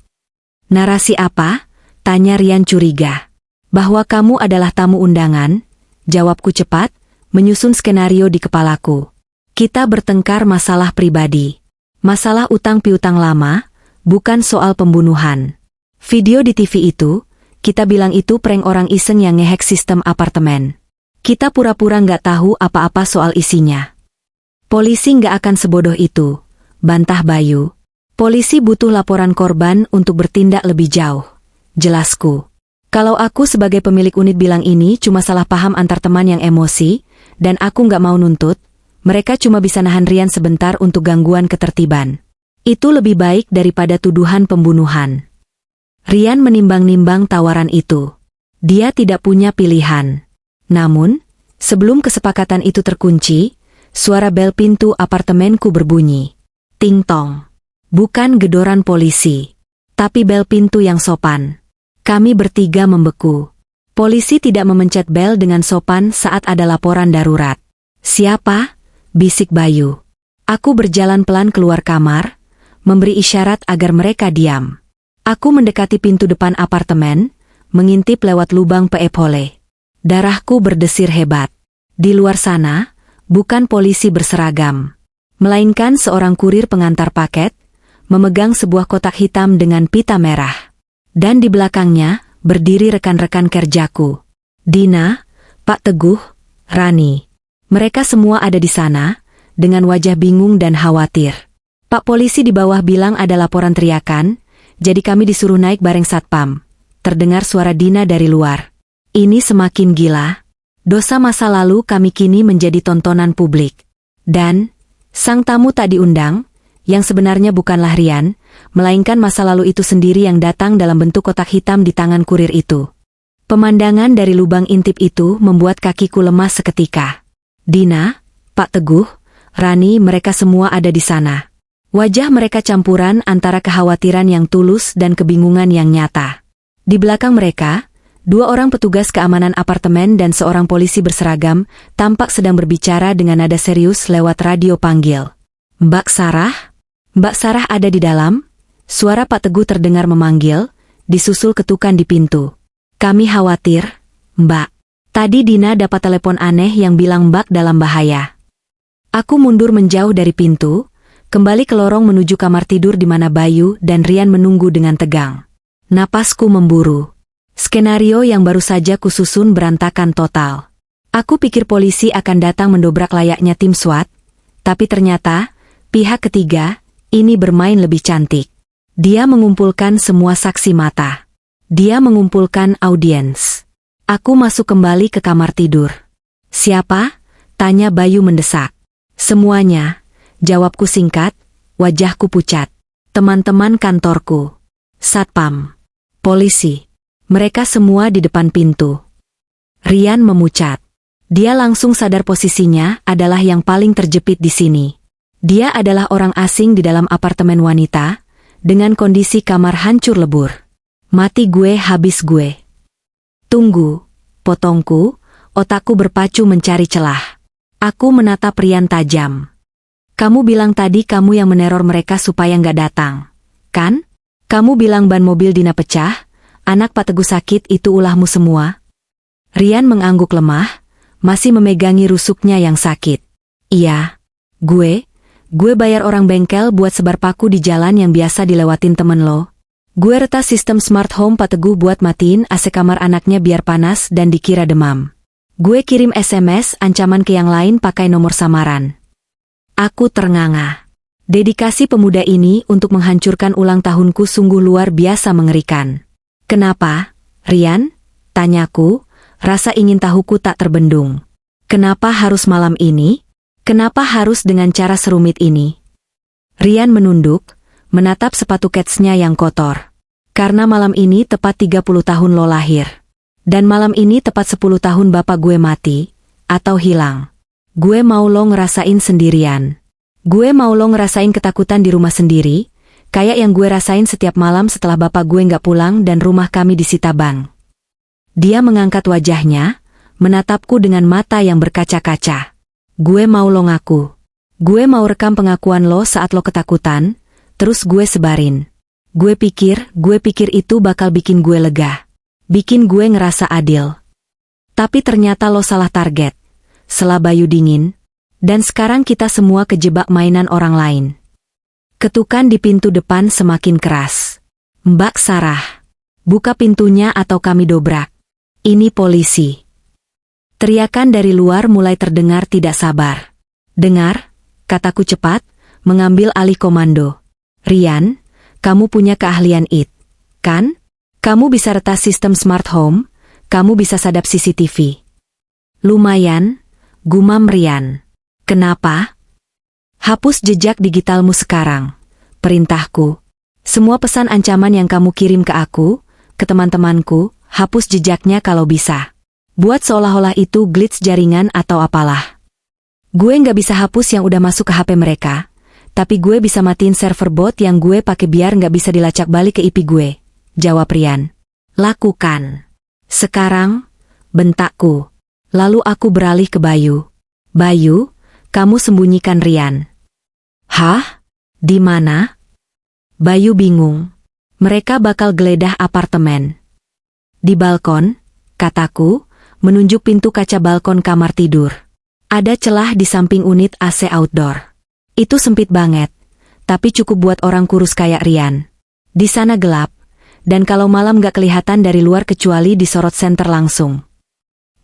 Narasi apa? Tanya Rian curiga. Bahwa kamu adalah tamu undangan, jawabku cepat, menyusun skenario di kepalaku. Kita bertengkar masalah pribadi. Masalah utang piutang lama, bukan soal pembunuhan. Video di TV itu, kita bilang itu prank orang iseng yang ngehack sistem apartemen. Kita pura-pura nggak tahu apa-apa soal isinya. Polisi nggak akan sebodoh itu, bantah Bayu. Polisi butuh laporan korban untuk bertindak lebih jauh. Jelasku. Kalau aku sebagai pemilik unit bilang ini cuma salah paham antar teman yang emosi, dan aku nggak mau nuntut, mereka cuma bisa nahan Rian sebentar untuk gangguan ketertiban. Itu lebih baik daripada tuduhan pembunuhan. Rian menimbang-nimbang tawaran itu. Dia tidak punya pilihan. Namun, sebelum kesepakatan itu terkunci, suara bel pintu apartemenku berbunyi. Ting tong. Bukan gedoran polisi, tapi bel pintu yang sopan. Kami bertiga membeku. Polisi tidak memencet bel dengan sopan saat ada laporan darurat. Siapa? Bisik Bayu. Aku berjalan pelan keluar kamar, memberi isyarat agar mereka diam. Aku mendekati pintu depan apartemen, mengintip lewat lubang peephole. Darahku berdesir hebat. Di luar sana, bukan polisi berseragam, melainkan seorang kurir pengantar paket, memegang sebuah kotak hitam dengan pita merah. Dan di belakangnya, berdiri rekan-rekan kerjaku. Dina, Pak Teguh, Rani. Mereka semua ada di sana, dengan wajah bingung dan khawatir. Pak polisi di bawah bilang ada laporan teriakan, jadi kami disuruh naik bareng satpam. Terdengar suara Dina dari luar. Ini semakin gila. Dosa masa lalu kami kini menjadi tontonan publik. Dan, sang tamu tak diundang, yang sebenarnya bukanlah Rian, melainkan masa lalu itu sendiri yang datang dalam bentuk kotak hitam di tangan kurir itu. Pemandangan dari lubang intip itu membuat kakiku lemas seketika. Dina, Pak Teguh, Rani mereka semua ada di sana. Wajah mereka campuran antara kekhawatiran yang tulus dan kebingungan yang nyata. Di belakang mereka, 2 orang petugas keamanan apartemen dan seorang polisi berseragam tampak sedang berbicara dengan nada serius lewat radio panggil. Mbak Sarah? Mbak Sarah ada di dalam? Suara Pak Teguh terdengar memanggil, disusul ketukan di pintu. Kami khawatir, Mbak. Tadi Dina dapat telepon aneh yang bilang Mbak dalam bahaya. Aku mundur menjauh dari pintu, kembali ke lorong menuju kamar tidur di mana Bayu dan Rian menunggu dengan tegang. Napasku memburu. Skenario yang baru saja kususun berantakan total. Aku pikir polisi akan datang mendobrak layaknya tim SWAT, tapi ternyata, pihak ketiga, ini bermain lebih cantik. Dia mengumpulkan semua saksi mata. Dia mengumpulkan audiens. Aku masuk kembali ke kamar tidur. Siapa? Tanya Bayu mendesak. Semuanya, jawabku singkat, wajahku pucat. Teman-teman kantorku. Satpam. Polisi. Mereka semua di depan pintu. Rian memucat. Dia langsung sadar posisinya adalah yang paling terjepit di sini. Dia adalah orang asing di dalam apartemen wanita, dengan kondisi kamar hancur lebur. Mati gue habis gue. Tunggu, potongku, otakku berpacu mencari celah. Aku menatap Rian tajam. Kamu bilang tadi kamu yang meneror mereka supaya nggak datang, kan? Kamu bilang ban mobil Dina pecah, anak Pak Teguh sakit itu ulahmu semua? Rian mengangguk lemah, masih memegangi rusuknya yang sakit. Iya, gue bayar orang bengkel buat sebar paku di jalan yang biasa dilewatin temen lo. Gue retas sistem smart home Pak Teguh buat matiin AC kamar anaknya biar panas dan dikira demam. Gue kirim SMS ancaman ke yang lain pakai nomor samaran. Aku ternganga. Dedikasi pemuda ini untuk menghancurkan ulang tahunku sungguh luar biasa mengerikan. Kenapa, Rian? Tanyaku, rasa ingin tahuku tak terbendung. Kenapa harus malam ini? Kenapa harus dengan cara serumit ini? Rian menunduk, menatap sepatu ketsnya yang kotor. Karena malam ini tepat 30 tahun lo lahir. Dan malam ini tepat 10 tahun bapak gue mati, atau hilang. Gue mau lo ngerasain sendirian. Gue mau lo ngerasain ketakutan di rumah sendiri, kayak yang gue rasain setiap malam setelah bapak gue nggak pulang dan rumah kami disita bank. Dia mengangkat wajahnya, menatapku dengan mata yang berkaca-kaca. Gue mau lo ngaku. Gue mau rekam pengakuan lo saat lo ketakutan, terus gue sebarin. Gue pikir itu bakal bikin gue lega. Bikin gue ngerasa adil. Tapi ternyata lo salah target. Sela Bayu dingin. Dan sekarang kita semua kejebak mainan orang lain. Ketukan di pintu depan semakin keras. Mbak Sarah. Buka pintunya atau kami dobrak. Ini polisi. Teriakan dari luar mulai terdengar tidak sabar. Dengar, kataku cepat, mengambil alih komando. Rian, kamu punya keahlian IT, kan? Kamu bisa retas sistem smart home, kamu bisa sadap CCTV. Lumayan, gumam Rian. Kenapa? Hapus jejak digitalmu sekarang, perintahku. Semua pesan ancaman yang kamu kirim ke aku, ke teman-temanku, hapus jejaknya kalau bisa. Buat seolah-olah itu glitch jaringan atau apalah. Gue nggak bisa hapus yang udah masuk ke HP mereka. Tapi gue bisa matiin server bot yang gue pakai biar nggak bisa dilacak balik ke IP gue. Jawab Rian. Lakukan. Sekarang, bentakku. Lalu aku beralih ke Bayu. Bayu, kamu sembunyikan Rian. Hah? Di mana? Bayu bingung. Mereka bakal geledah apartemen. Di balkon, kataku, menunjuk pintu kaca balkon kamar tidur. Ada celah di samping unit AC outdoor. Itu sempit banget, tapi cukup buat orang kurus kayak Rian. Di sana gelap, dan kalau malam gak kelihatan dari luar kecuali di sorot senter langsung.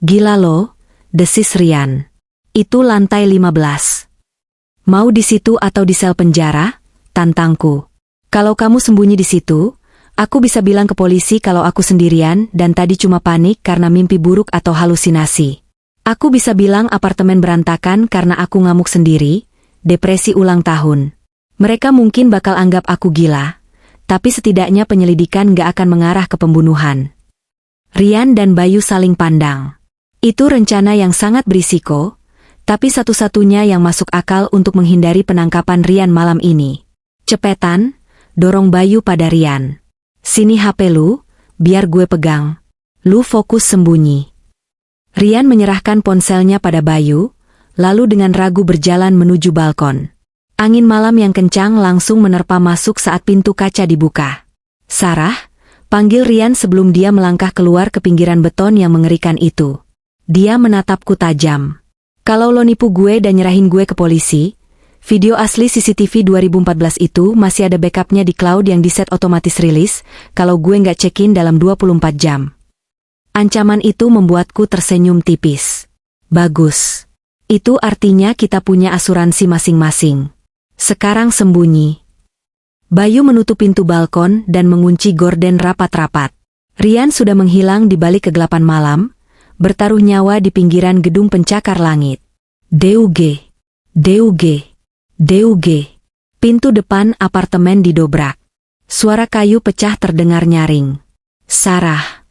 Gila lo, desis Rian. Itu lantai 15. Mau di situ atau di sel penjara? Tantangku. Kalau kamu sembunyi di situ, aku bisa bilang ke polisi kalau aku sendirian dan tadi cuma panik karena mimpi buruk atau halusinasi. Aku bisa bilang apartemen berantakan karena aku ngamuk sendiri, depresi ulang tahun. Mereka mungkin bakal anggap aku gila, tapi setidaknya penyelidikan gak akan mengarah ke pembunuhan. Rian dan Bayu saling pandang. Itu rencana yang sangat berisiko, tapi satu-satunya yang masuk akal untuk menghindari penangkapan Rian malam ini. Cepetan, dorong Bayu pada Rian. Sini HP lu, biar gue pegang. Lu fokus sembunyi. Rian menyerahkan ponselnya pada Bayu, lalu dengan ragu berjalan menuju balkon. Angin malam yang kencang langsung menerpa masuk saat pintu kaca dibuka. Sarah, panggil Rian sebelum dia melangkah keluar ke pinggiran beton yang mengerikan itu. Dia menatapku tajam. Kalau lo nipu gue dan nyerahin gue ke polisi, video asli CCTV 2014 itu masih ada backupnya di cloud yang diset otomatis rilis, kalau gue nggak check-in dalam 24 jam. Ancaman itu membuatku tersenyum tipis. Bagus. Itu artinya kita punya asuransi masing-masing. Sekarang sembunyi. Bayu menutup pintu balkon dan mengunci gorden rapat-rapat. Rian sudah menghilang di balik kegelapan malam, bertaruh nyawa di pinggiran gedung pencakar langit. Deuge, deuge, deuge. Pintu depan apartemen didobrak. Suara kayu pecah terdengar nyaring. Sarah.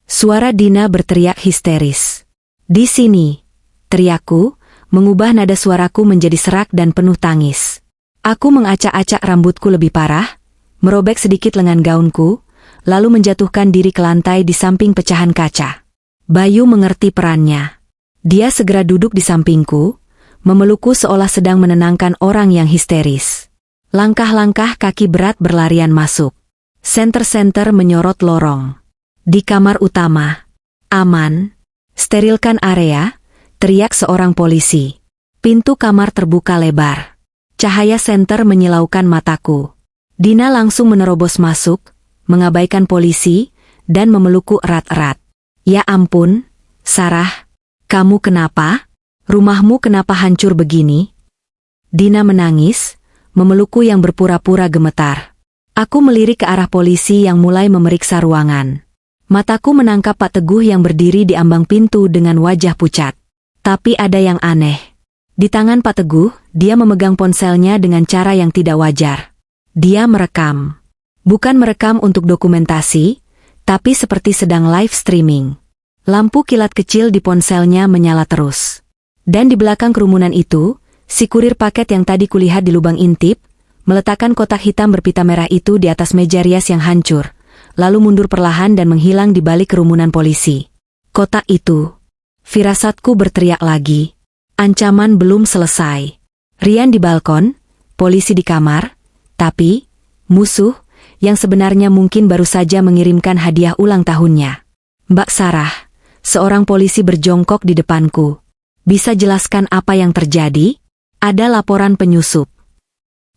Suara Dina berteriak histeris. Di sini. Teriakku, mengubah nada suaraku menjadi serak dan penuh tangis. Aku mengacak-acak rambutku lebih parah, merobek sedikit lengan gaunku, lalu menjatuhkan diri ke lantai di samping pecahan kaca. Bayu mengerti perannya. Dia segera duduk di sampingku, memelukku seolah sedang menenangkan orang yang histeris. Langkah-langkah kaki berat berlarian masuk. Senter-senter menyorot lorong. Di kamar utama. Aman. Sterilkan area, teriak seorang polisi. Pintu kamar terbuka lebar. Cahaya senter menyilaukan mataku. Dina langsung menerobos masuk, mengabaikan polisi, dan memelukku erat-erat. Ya ampun, Sarah, kamu kenapa? Rumahmu kenapa hancur begini? Dina menangis, memelukku yang berpura-pura gemetar. Aku melirik ke arah polisi yang mulai memeriksa ruangan. Mataku menangkap Pak Teguh yang berdiri di ambang pintu dengan wajah pucat. Tapi ada yang aneh. Di tangan Pak Teguh, dia memegang ponselnya dengan cara yang tidak wajar. Dia merekam. Bukan merekam untuk dokumentasi, tapi seperti sedang live streaming. Lampu kilat kecil di ponselnya menyala terus. Dan di belakang kerumunan itu, si kurir paket yang tadi kulihat di lubang intip, meletakkan kotak hitam berpita merah itu di atas meja rias yang hancur, lalu mundur perlahan dan menghilang di balik kerumunan polisi. Kotak itu. Firasatku berteriak lagi. Ancaman belum selesai. Rian di balkon, polisi di kamar, tapi musuh yang sebenarnya mungkin baru saja mengirimkan hadiah ulang tahunnya. Mbak Sarah, seorang polisi berjongkok di depanku. Bisa jelaskan apa yang terjadi? Ada laporan penyusup.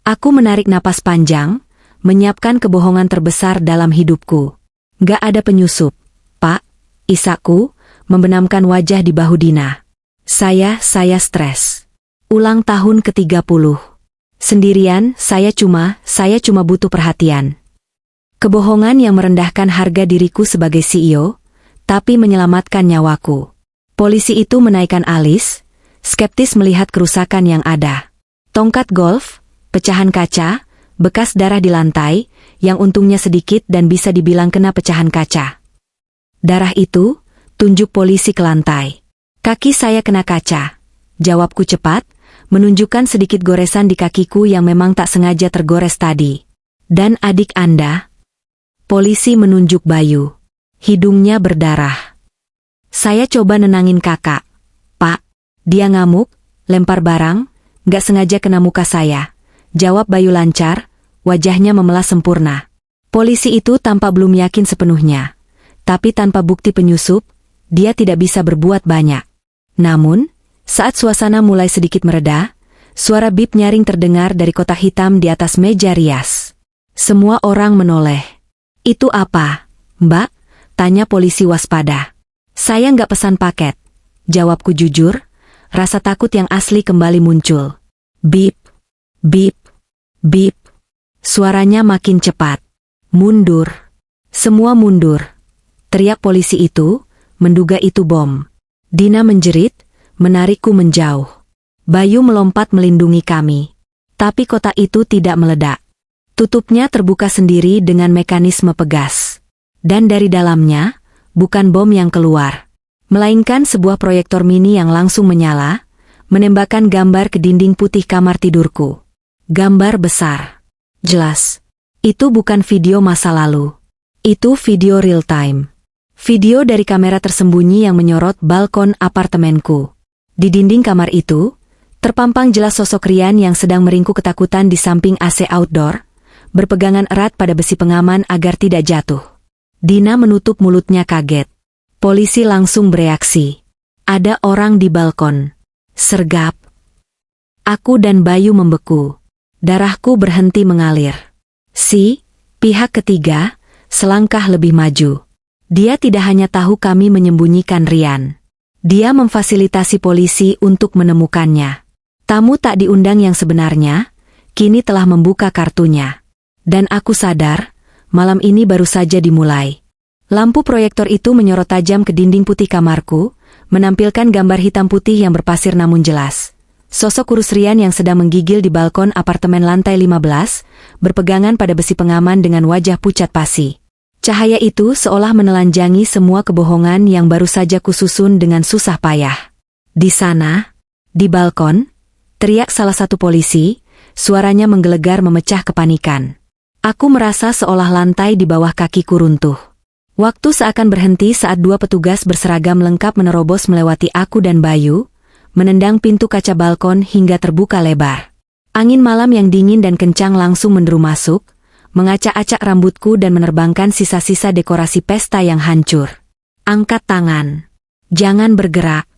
Aku menarik napas panjang, menyiapkan kebohongan terbesar dalam hidupku. Gak ada penyusup, Pak. Isaku membenamkan wajah di bahu Dina. Saya stres. Ulang tahun ke-30. Sendirian, saya cuma butuh perhatian. Kebohongan yang merendahkan harga diriku sebagai CEO, tapi menyelamatkan nyawaku. Polisi itu menaikkan alis, skeptis melihat kerusakan yang ada. Tongkat golf, pecahan kaca, bekas darah di lantai, yang untungnya sedikit dan bisa dibilang kena pecahan kaca. Darah itu, tunjuk polisi ke lantai. Kaki saya kena kaca. Jawabku cepat, menunjukkan sedikit goresan di kakiku yang memang tak sengaja tergores tadi. Dan adik Anda? Polisi menunjuk Bayu. Hidungnya berdarah. Saya coba nenangin kakak. Pak, dia ngamuk, lempar barang, gak sengaja kena muka saya. Jawab Bayu lancar, wajahnya memelas sempurna. Polisi itu tampak belum yakin sepenuhnya. Tapi tanpa bukti penyusup, dia tidak bisa berbuat banyak. Namun, saat suasana mulai sedikit mereda, suara bip nyaring terdengar dari kotak hitam di atas meja rias. Semua orang menoleh. Itu apa, Mbak? Tanya polisi waspada. Saya nggak pesan paket. Jawabku jujur, rasa takut yang asli kembali muncul. Bip, bip, bip. Suaranya makin cepat. Mundur. Semua mundur. Teriak polisi itu, menduga itu bom. Dina menjerit, menarikku menjauh. Bayu melompat melindungi kami. Tapi kotak itu tidak meledak. Tutupnya terbuka sendiri dengan mekanisme pegas. Dan dari dalamnya, bukan bom yang keluar, melainkan sebuah proyektor mini yang langsung menyala, menembakkan gambar ke dinding putih kamar tidurku. Gambar besar. Jelas. Itu bukan video masa lalu. Itu video real time. Video dari kamera tersembunyi yang menyorot balkon apartemenku. Di dinding kamar itu, terpampang jelas sosok Rian yang sedang meringkuk ketakutan di samping AC outdoor, berpegangan erat pada besi pengaman agar tidak jatuh. Dina menutup mulutnya kaget. Polisi langsung bereaksi. Ada orang di balkon. Sergap. Aku dan Bayu membeku. Darahku berhenti mengalir. Pihak ketiga, selangkah lebih maju. Dia tidak hanya tahu kami menyembunyikan Rian. Dia memfasilitasi polisi untuk menemukannya. Tamu tak diundang yang sebenarnya, kini telah membuka kartunya. Dan aku sadar, malam ini baru saja dimulai. Lampu proyektor itu menyorot tajam ke dinding putih kamarku, menampilkan gambar hitam putih yang berpasir namun jelas. Sosok kurus Rian yang sedang menggigil di balkon apartemen lantai 15, berpegangan pada besi pengaman dengan wajah pucat pasi. Cahaya itu seolah menelanjangi semua kebohongan yang baru saja kususun dengan susah payah. Di sana, di balkon, teriak salah satu polisi, suaranya menggelegar memecah kepanikan. Aku merasa seolah lantai di bawah kakiku runtuh. Waktu seakan berhenti saat dua petugas berseragam lengkap menerobos melewati aku dan Bayu, menendang pintu kaca balkon hingga terbuka lebar. Angin malam yang dingin dan kencang langsung menderu masuk, mengacak-acak rambutku dan menerbangkan sisa-sisa dekorasi pesta yang hancur. Angkat tangan. Jangan bergerak.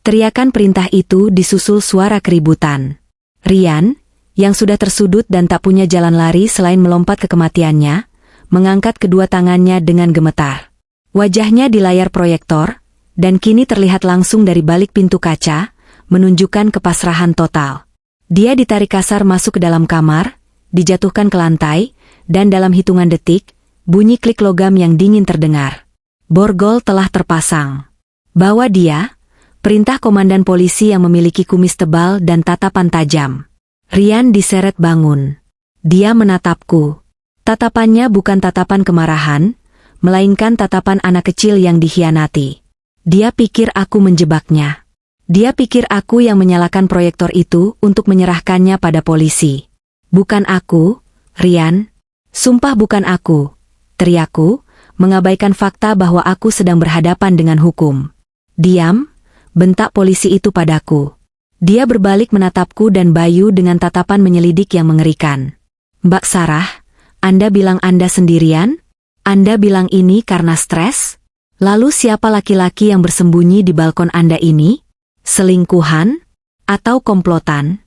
Teriakan perintah itu disusul suara keributan. Rian, yang sudah tersudut dan tak punya jalan lari selain melompat ke kematiannya, mengangkat kedua tangannya dengan gemetar. Wajahnya di layar proyektor, dan kini terlihat langsung dari balik pintu kaca, menunjukkan kepasrahan total. Dia ditarik kasar masuk ke dalam kamar, dijatuhkan ke lantai, dan dalam hitungan detik, bunyi klik logam yang dingin terdengar. Borgol telah terpasang. Bawa dia, perintah komandan polisi yang memiliki kumis tebal dan tatapan tajam. Rian diseret bangun. Dia menatapku. Tatapannya bukan tatapan kemarahan, melainkan tatapan anak kecil yang dikhianati. Dia pikir aku menjebaknya. Dia pikir aku yang menyalakan proyektor itu untuk menyerahkannya pada polisi. Bukan aku, Rian. Sumpah bukan aku. Teriakku, mengabaikan fakta bahwa aku sedang berhadapan dengan hukum. Diam, bentak polisi itu padaku. Dia berbalik menatapku dan Bayu dengan tatapan menyelidik yang mengerikan. Mbak Sarah, Anda bilang Anda sendirian? Anda bilang ini karena stres? Lalu siapa laki-laki yang bersembunyi di balkon Anda ini? Selingkuhan? Atau komplotan?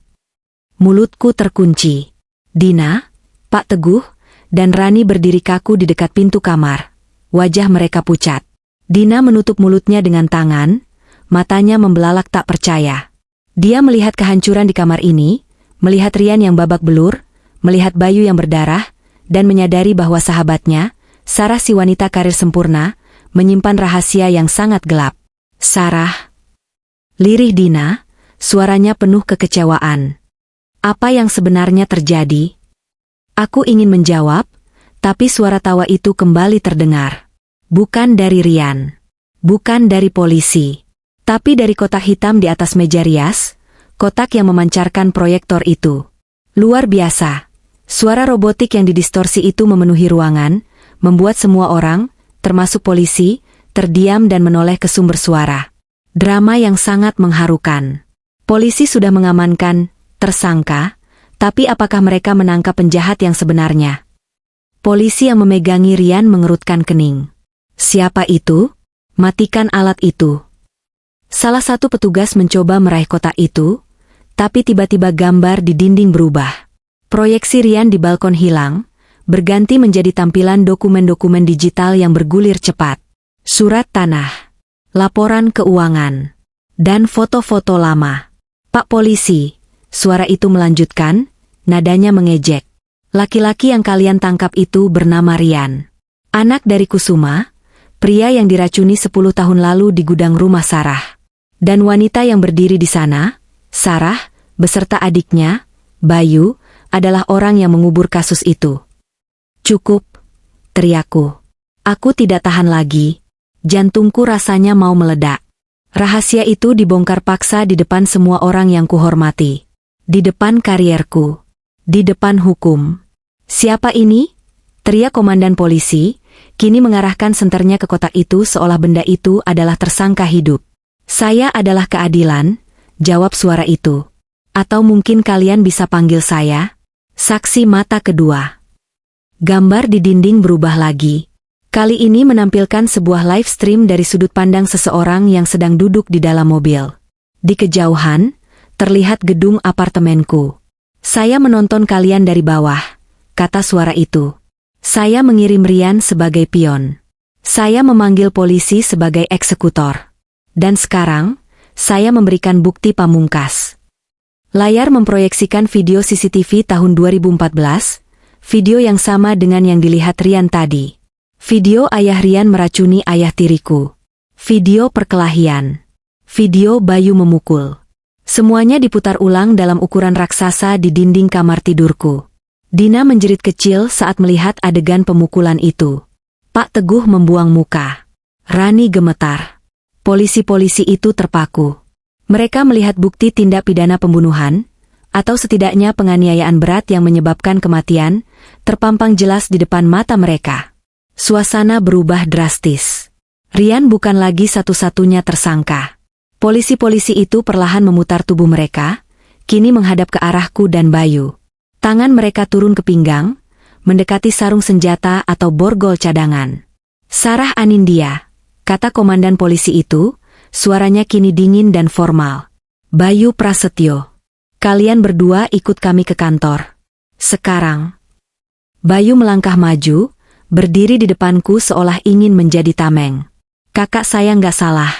Mulutku terkunci. Dina, Pak Teguh, dan Rani berdiri kaku di dekat pintu kamar. Wajah mereka pucat. Dina menutup mulutnya dengan tangan, matanya membelalak tak percaya. Dia melihat kehancuran di kamar ini, melihat Rian yang babak belur, melihat Bayu yang berdarah, dan menyadari bahwa sahabatnya, Sarah si wanita karir sempurna, menyimpan rahasia yang sangat gelap. Sarah. Lirih Dina, suaranya penuh kekecewaan. Apa yang sebenarnya terjadi? Aku ingin menjawab, tapi suara tawa itu kembali terdengar. Bukan dari Rian. Bukan dari polisi. Tapi dari kotak hitam di atas meja rias, kotak yang memancarkan proyektor itu. Luar biasa. Suara robotik yang didistorsi itu memenuhi ruangan, membuat semua orang, termasuk polisi, terdiam dan menoleh ke sumber suara. Drama yang sangat mengharukan. Polisi sudah mengamankan tersangka, tapi apakah mereka menangkap penjahat yang sebenarnya? Polisi yang memegangi Rian mengerutkan kening. Siapa itu? Matikan alat itu. Salah satu petugas mencoba meraih kotak itu, tapi tiba-tiba gambar di dinding berubah. Proyeksi Rian di balkon hilang, berganti menjadi tampilan dokumen-dokumen digital yang bergulir cepat. Surat tanah, laporan keuangan, dan foto-foto lama. Pak polisi, suara itu melanjutkan, nadanya mengejek. Laki-laki yang kalian tangkap itu bernama Rian. Anak dari Kusuma, pria yang diracuni 10 tahun lalu di gudang rumah Sarah. Dan wanita yang berdiri di sana, Sarah, beserta adiknya, Bayu, adalah orang yang mengubur kasus itu. Cukup, teriakku. Aku tidak tahan lagi. Jantungku rasanya mau meledak. Rahasia itu dibongkar paksa di depan semua orang yang kuhormati. Di depan karierku. Di depan hukum. Siapa ini? Teriak komandan polisi, kini mengarahkan senternya ke kotak itu seolah benda itu adalah tersangka hidup. Saya adalah keadilan, jawab suara itu. Atau mungkin kalian bisa panggil saya? Saksi mata kedua. Gambar di dinding berubah lagi. Kali ini menampilkan sebuah live stream dari sudut pandang seseorang yang sedang duduk di dalam mobil. Di kejauhan, terlihat gedung apartemenku. Saya menonton kalian dari bawah, kata suara itu. Saya mengirim Rian sebagai pion. Saya memanggil polisi sebagai eksekutor. Dan sekarang, saya memberikan bukti pamungkas. Layar memproyeksikan video CCTV tahun 2014, video yang sama dengan yang dilihat Rian tadi. Video ayah Rian meracuni ayah tiriku. Video perkelahian. Video Bayu memukul. Semuanya diputar ulang dalam ukuran raksasa di dinding kamar tidurku. Dina menjerit kecil saat melihat adegan pemukulan itu. Pak Teguh membuang muka. Rani gemetar. Polisi-polisi itu terpaku. Mereka melihat bukti tindak pidana pembunuhan, atau setidaknya penganiayaan berat yang menyebabkan kematian, terpampang jelas di depan mata mereka. Suasana berubah drastis. Rian bukan lagi satu-satunya tersangka. Polisi-polisi itu perlahan memutar tubuh mereka, kini menghadap ke arahku dan Bayu. Tangan mereka turun ke pinggang, mendekati sarung senjata atau borgol cadangan. "Sarah Anindya," kata komandan polisi itu, suaranya kini dingin dan formal. "Bayu Prasetyo, kalian berdua ikut kami ke kantor. Sekarang." Bayu melangkah maju, berdiri di depanku seolah ingin menjadi tameng. "Kakak saya nggak salah.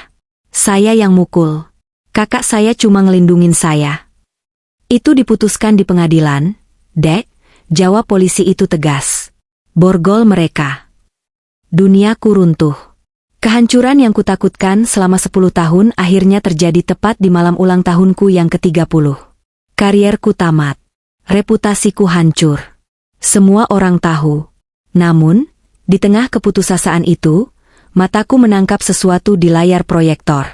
Saya yang mukul. Kakak saya cuma ngelindungin saya." "Itu diputuskan di pengadilan, Dek," jawab polisi itu tegas. "Borgol mereka." Duniaku runtuh. Kehancuran yang kutakutkan selama 10 tahun akhirnya terjadi tepat di malam ulang tahunku yang ke-30. Karierku tamat. Reputasiku hancur. Semua orang tahu. Namun, di tengah keputusasaan itu, mataku menangkap sesuatu di layar proyektor.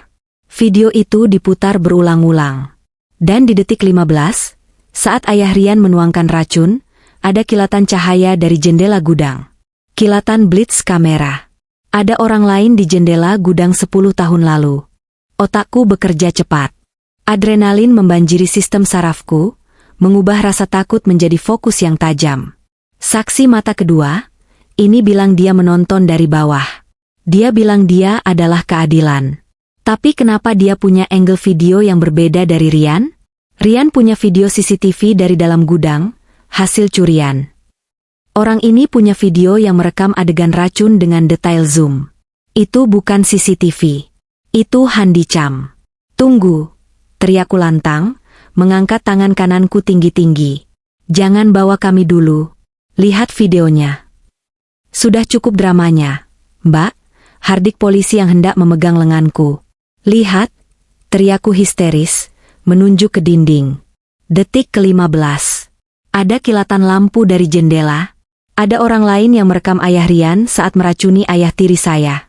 Video itu diputar berulang-ulang. Dan di detik 15, saat ayah Rian menuangkan racun, ada kilatan cahaya dari jendela gudang. Kilatan blitz kamera. Ada orang lain di jendela gudang 10 tahun lalu. Otakku bekerja cepat. Adrenalin membanjiri sistem sarafku, mengubah rasa takut menjadi fokus yang tajam. Saksi mata kedua, ini bilang dia menonton dari bawah. Dia bilang dia adalah keadilan. Tapi kenapa dia punya angle video yang berbeda dari Rian? Rian punya video CCTV dari dalam gudang, hasil curian. Orang ini punya video yang merekam adegan racun dengan detail zoom. Itu bukan CCTV. Itu handycam. "Tunggu," teriakku lantang, mengangkat tangan kananku tinggi-tinggi. "Jangan bawa kami dulu. Lihat videonya." "Sudah cukup dramanya, Mbak," hardik polisi yang hendak memegang lenganku. "Lihat," teriakku histeris, menunjuk ke dinding. Detik ke-15. Ada kilatan lampu dari jendela. Ada orang lain yang merekam ayah Rian saat meracuni ayah tiri saya.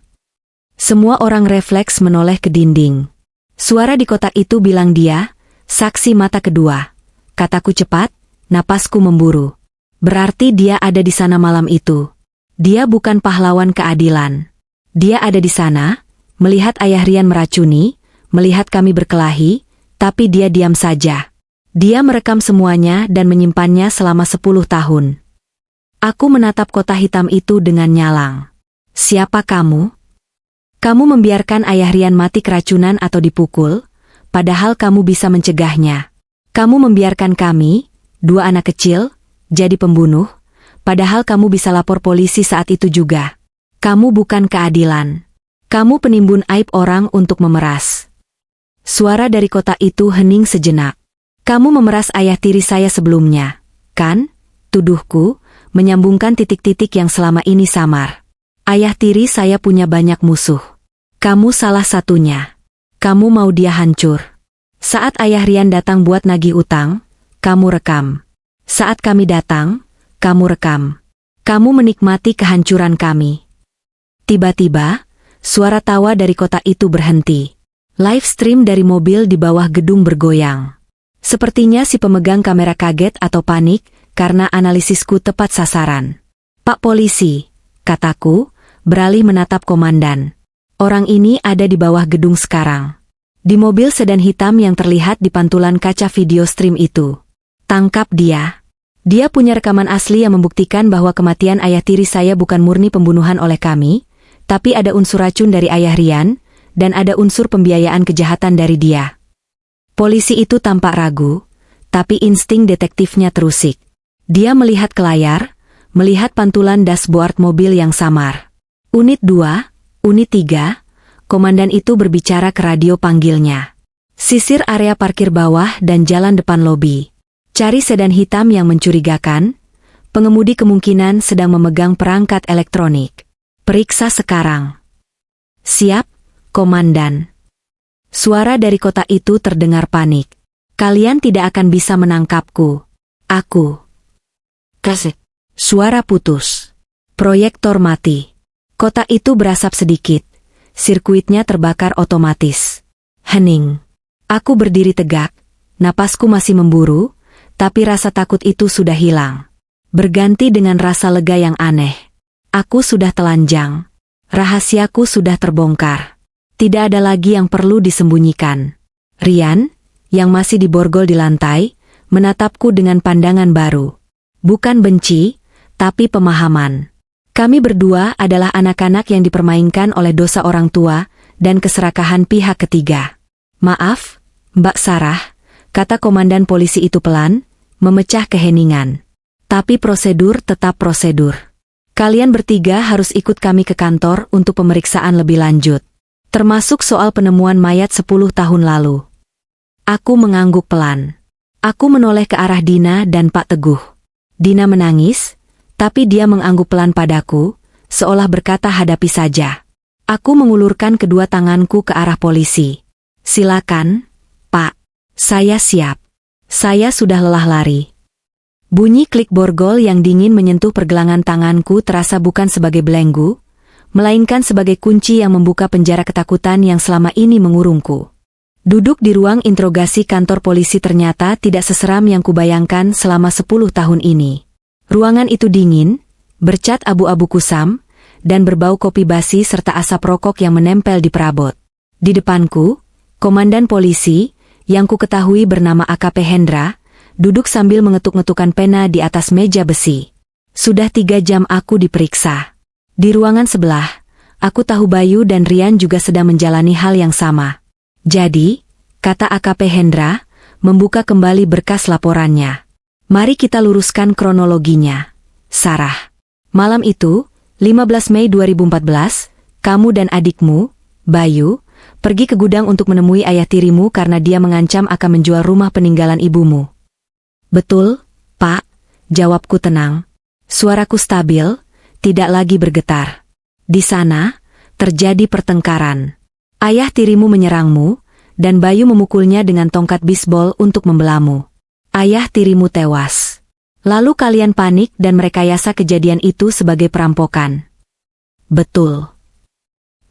Semua orang refleks menoleh ke dinding. Suara di kotak itu bilang dia, saksi mata kedua. Kataku cepat, napasku memburu. Berarti dia ada di sana malam itu. Dia bukan pahlawan keadilan. Dia ada di sana, melihat ayah Rian meracuni, melihat kami berkelahi, tapi dia diam saja. Dia merekam semuanya dan menyimpannya selama 10 tahun. Aku menatap kotak hitam itu dengan nyalang. "Siapa kamu? Kamu membiarkan ayah Rian mati keracunan atau dipukul, padahal kamu bisa mencegahnya. Kamu membiarkan kami, 2 anak kecil, jadi pembunuh, padahal kamu bisa lapor polisi saat itu juga. Kamu bukan keadilan. Kamu penimbun aib orang untuk memeras." Suara dari kotak itu hening sejenak. "Kamu memeras ayah tiri saya sebelumnya, kan?" tuduhku, menyambungkan titik-titik yang selama ini samar. "Ayah tiri saya punya banyak musuh. Kamu salah satunya. Kamu mau dia hancur. Saat ayah Rian datang buat nagih utang, kamu rekam. Saat kami datang, kamu rekam. Kamu menikmati kehancuran kami." Tiba-tiba, suara tawa dari kotak itu berhenti. Live stream dari mobil di bawah gedung bergoyang. Sepertinya si pemegang kamera kaget atau panik, karena analisisku tepat sasaran. "Pak polisi," kataku, beralih menatap komandan. "Orang ini ada di bawah gedung sekarang. Di mobil sedan hitam yang terlihat di pantulan kaca video stream itu. Tangkap dia. Dia punya rekaman asli yang membuktikan bahwa kematian ayah tiri saya bukan murni pembunuhan oleh kami, tapi ada unsur racun dari ayah Rian, dan ada unsur pembiayaan kejahatan dari dia." Polisi itu tampak ragu, tapi insting detektifnya terusik. Dia melihat ke layar, melihat pantulan dashboard mobil yang samar. "Unit 2, unit 3, komandan itu berbicara ke radio panggilnya. Sisir area parkir bawah dan jalan depan lobi. Cari sedan hitam yang mencurigakan, pengemudi kemungkinan sedang memegang perangkat elektronik. Periksa sekarang." "Siap, komandan." Suara dari kota itu terdengar panik. "Kalian tidak akan bisa menangkapku. Aku..." Kasih. Suara putus. Proyektor mati. Kotak itu berasap sedikit. Sirkuitnya terbakar otomatis. Hening. Aku berdiri tegak. Napasku masih memburu, tapi rasa takut itu sudah hilang. Berganti dengan rasa lega yang aneh. Aku sudah telanjang. Rahasiaku sudah terbongkar. Tidak ada lagi yang perlu disembunyikan. Rian, yang masih diborgol di lantai, menatapku dengan pandangan baru. Bukan benci, tapi pemahaman. Kami berdua adalah anak-anak yang dipermainkan oleh dosa orang tua dan keserakahan pihak ketiga. Maaf, Mbak Sarah, kata komandan polisi itu pelan, memecah keheningan. Tapi prosedur tetap prosedur. Kalian bertiga harus ikut kami ke kantor untuk pemeriksaan lebih lanjut. Termasuk soal penemuan mayat 10 tahun lalu. Aku mengangguk pelan. Aku menoleh ke arah Dina dan Pak Teguh. Dina menangis, tapi dia mengangguk pelan padaku, seolah berkata hadapi saja. Aku mengulurkan kedua tanganku ke arah polisi. Silakan, Pak. Saya siap. Saya sudah lelah lari. Bunyi klik borgol yang dingin menyentuh pergelangan tanganku terasa bukan sebagai belenggu, melainkan sebagai kunci yang membuka penjara ketakutan yang selama ini mengurungku. Duduk di ruang interogasi kantor polisi ternyata tidak seseram yang kubayangkan selama 10 tahun ini. Ruangan itu dingin, bercat abu-abu kusam, dan berbau kopi basi serta asap rokok yang menempel di perabot. Di depanku, komandan polisi, yang ku ketahui bernama AKP Hendra, duduk sambil mengetuk-ngetukkan pena di atas meja besi. Sudah 3 jam aku diperiksa. Di ruangan sebelah, aku tahu Bayu dan Rian juga sedang menjalani hal yang sama. Jadi, kata AKP Hendra, membuka kembali berkas laporannya. Mari kita luruskan kronologinya. Sarah. Malam itu, 15 Mei 2014, kamu dan adikmu, Bayu, pergi ke gudang untuk menemui ayah tirimu karena dia mengancam akan menjual rumah peninggalan ibumu. Betul, Pak, jawabku tenang. Suaraku stabil, tidak lagi bergetar. Di sana, terjadi pertengkaran. Ayah tirimu menyerangmu, dan Bayu memukulnya dengan tongkat bisbol untuk membelamu. Ayah tirimu tewas. Lalu kalian panik dan merekayasa kejadian itu sebagai perampokan. Betul.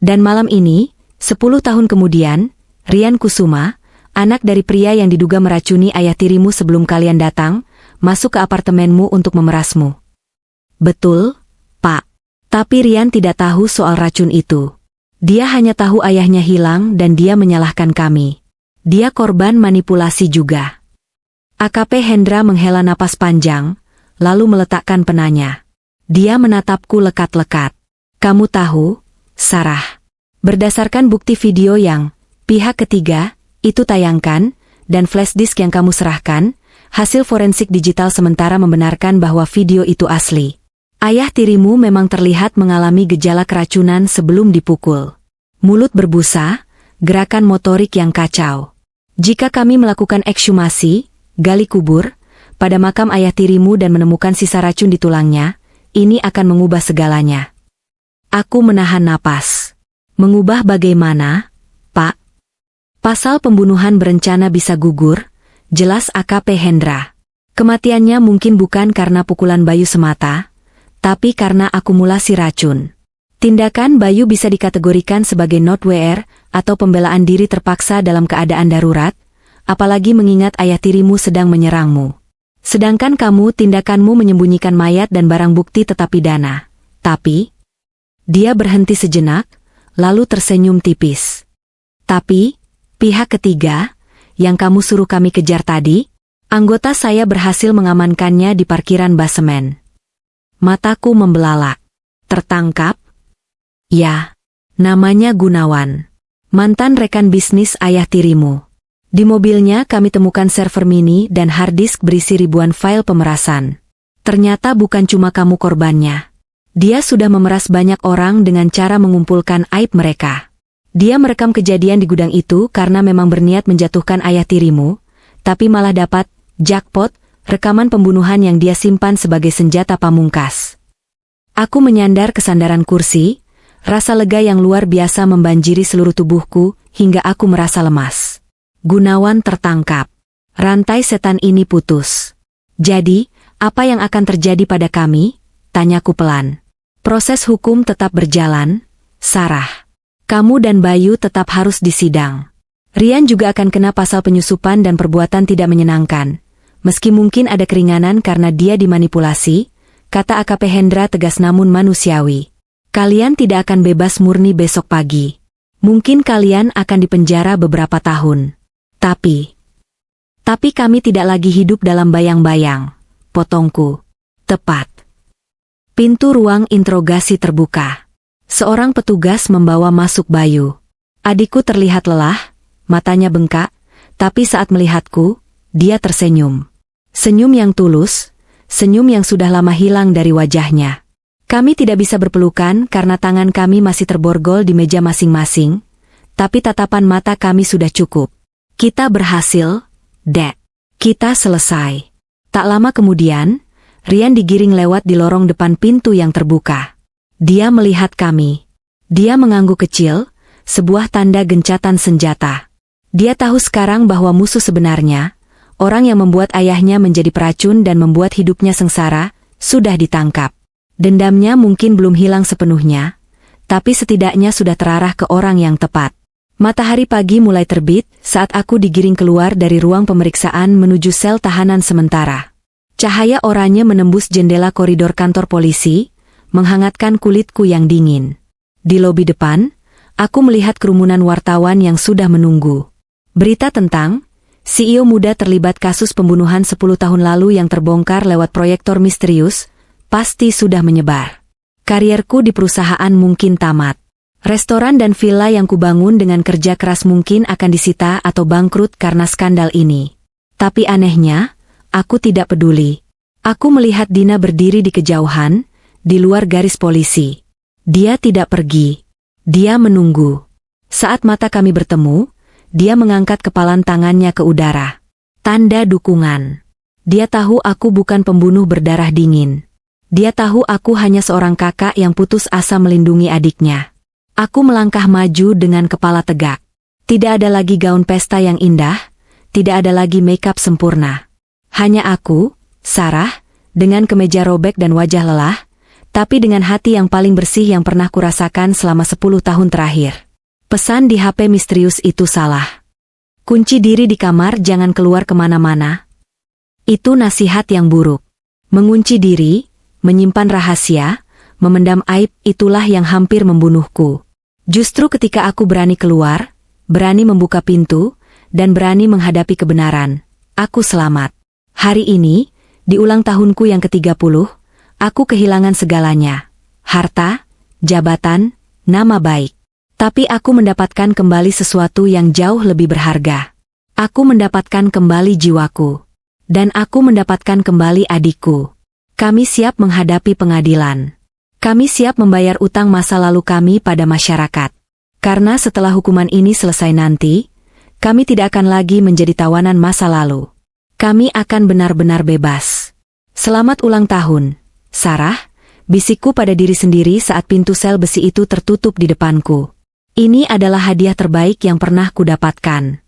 Dan malam ini, 10 tahun kemudian, Rian Kusuma, anak dari pria yang diduga meracuni ayah tirimu sebelum kalian datang, masuk ke apartemenmu untuk memerasmu. Betul, Pak. Tapi Rian tidak tahu soal racun itu. Dia hanya tahu ayahnya hilang dan dia menyalahkan kami. Dia korban manipulasi juga. AKP Hendra menghela napas panjang, lalu meletakkan penanya. Dia menatapku lekat-lekat. Kamu tahu, Sarah. Berdasarkan bukti video yang pihak ketiga itu tayangkan, dan flash disk yang kamu serahkan, hasil forensik digital sementara membenarkan bahwa video itu asli. Ayah tirimu memang terlihat mengalami gejala keracunan sebelum dipukul. Mulut berbusa, gerakan motorik yang kacau. Jika kami melakukan ekshumasi, gali kubur, pada makam ayah tirimu dan menemukan sisa racun di tulangnya, ini akan mengubah segalanya. Aku menahan napas. Mengubah bagaimana, Pak? Pasal pembunuhan berencana bisa gugur, jelas AKP Hendra. Kematiannya mungkin bukan karena pukulan Bayu semata, tapi karena akumulasi racun. Tindakan Bayu bisa dikategorikan sebagai notwear atau pembelaan diri terpaksa dalam keadaan darurat, apalagi mengingat ayah tirimu sedang menyerangmu. Sedangkan kamu tindakanmu menyembunyikan mayat dan barang bukti tetap pidana. Tapi, dia berhenti sejenak, lalu tersenyum tipis. Tapi, pihak ketiga, yang kamu suruh kami kejar tadi, anggota saya berhasil mengamankannya di parkiran basemen. Mataku membelalak. Tertangkap? Ya, namanya Gunawan. Mantan rekan bisnis ayah tirimu. Di mobilnya kami temukan server mini dan hard disk berisi ribuan file pemerasan. Ternyata bukan cuma kamu korbannya. Dia sudah memeras banyak orang dengan cara mengumpulkan aib mereka. Dia merekam kejadian di gudang itu karena memang berniat menjatuhkan ayah tirimu, tapi malah dapat jackpot, rekaman pembunuhan yang dia simpan sebagai senjata pamungkas. Aku menyandar ke sandaran kursi, rasa lega yang luar biasa membanjiri seluruh tubuhku hingga aku merasa lemas. Gunawan tertangkap. Rantai setan ini putus. Jadi, apa yang akan terjadi pada kami? Tanyaku pelan. Proses hukum tetap berjalan, Sarah. Kamu dan Bayu tetap harus disidang. Rian juga akan kena pasal penyusupan dan perbuatan tidak menyenangkan. Meski mungkin ada keringanan karena dia dimanipulasi, kata AKP Hendra tegas namun manusiawi. Kalian tidak akan bebas murni besok pagi. Mungkin kalian akan dipenjara beberapa tahun. Tapi kami tidak lagi hidup dalam bayang-bayang, potongku. Tepat. Pintu ruang interogasi terbuka. Seorang petugas membawa masuk Bayu. Adikku terlihat lelah, matanya bengkak, tapi saat melihatku, dia tersenyum. Senyum yang tulus, senyum yang sudah lama hilang dari wajahnya. Kami tidak bisa berpelukan karena tangan kami masih terborgol di meja masing-masing, tapi tatapan mata kami sudah cukup. Kita berhasil, Dad. Kita selesai. Tak lama kemudian, Rian digiring lewat di lorong depan pintu yang terbuka. Dia melihat kami. Dia mengangguk kecil, sebuah tanda gencatan senjata. Dia tahu sekarang bahwa musuh sebenarnya, orang yang membuat ayahnya menjadi peracun dan membuat hidupnya sengsara, sudah ditangkap. Dendamnya mungkin belum hilang sepenuhnya, tapi setidaknya sudah terarah ke orang yang tepat. Matahari pagi mulai terbit saat aku digiring keluar dari ruang pemeriksaan menuju sel tahanan sementara. Cahaya oranye menembus jendela koridor kantor polisi, menghangatkan kulitku yang dingin. Di lobi depan, aku melihat kerumunan wartawan yang sudah menunggu. Berita tentang CEO muda terlibat kasus pembunuhan 10 tahun lalu yang terbongkar lewat proyektor misterius, pasti sudah menyebar. Karierku di perusahaan mungkin tamat. Restoran dan villa yang kubangun dengan kerja keras mungkin akan disita atau bangkrut karena skandal ini. Tapi anehnya, aku tidak peduli. Aku melihat Dina berdiri di kejauhan, di luar garis polisi. Dia tidak pergi. Dia menunggu. Saat mata kami bertemu, dia mengangkat kepalan tangannya ke udara. Tanda dukungan. Dia tahu aku bukan pembunuh berdarah dingin. Dia tahu aku hanya seorang kakak yang putus asa melindungi adiknya. Aku melangkah maju dengan kepala tegak. Tidak ada lagi gaun pesta yang indah, tidak ada lagi makeup sempurna. Hanya aku, Sarah, dengan kemeja robek dan wajah lelah, tapi dengan hati yang paling bersih yang pernah kurasakan selama 10 tahun terakhir. Pesan di HP misterius itu salah. Kunci diri di kamar, jangan keluar kemana-mana. Itu nasihat yang buruk. Mengunci diri, menyimpan rahasia, memendam aib, itulah yang hampir membunuhku. Justru ketika aku berani keluar, berani membuka pintu, dan berani menghadapi kebenaran, aku selamat. Hari ini, di ulang tahunku yang ke-30, aku kehilangan segalanya. Harta, jabatan, nama baik. Tapi aku mendapatkan kembali sesuatu yang jauh lebih berharga. Aku mendapatkan kembali jiwaku. Dan aku mendapatkan kembali adikku. Kami siap menghadapi pengadilan. Kami siap membayar utang masa lalu kami pada masyarakat. Karena setelah hukuman ini selesai nanti, kami tidak akan lagi menjadi tawanan masa lalu. Kami akan benar-benar bebas. Selamat ulang tahun, Sarah, bisikku pada diri sendiri saat pintu sel besi itu tertutup di depanku. Ini adalah hadiah terbaik yang pernah kudapatkan.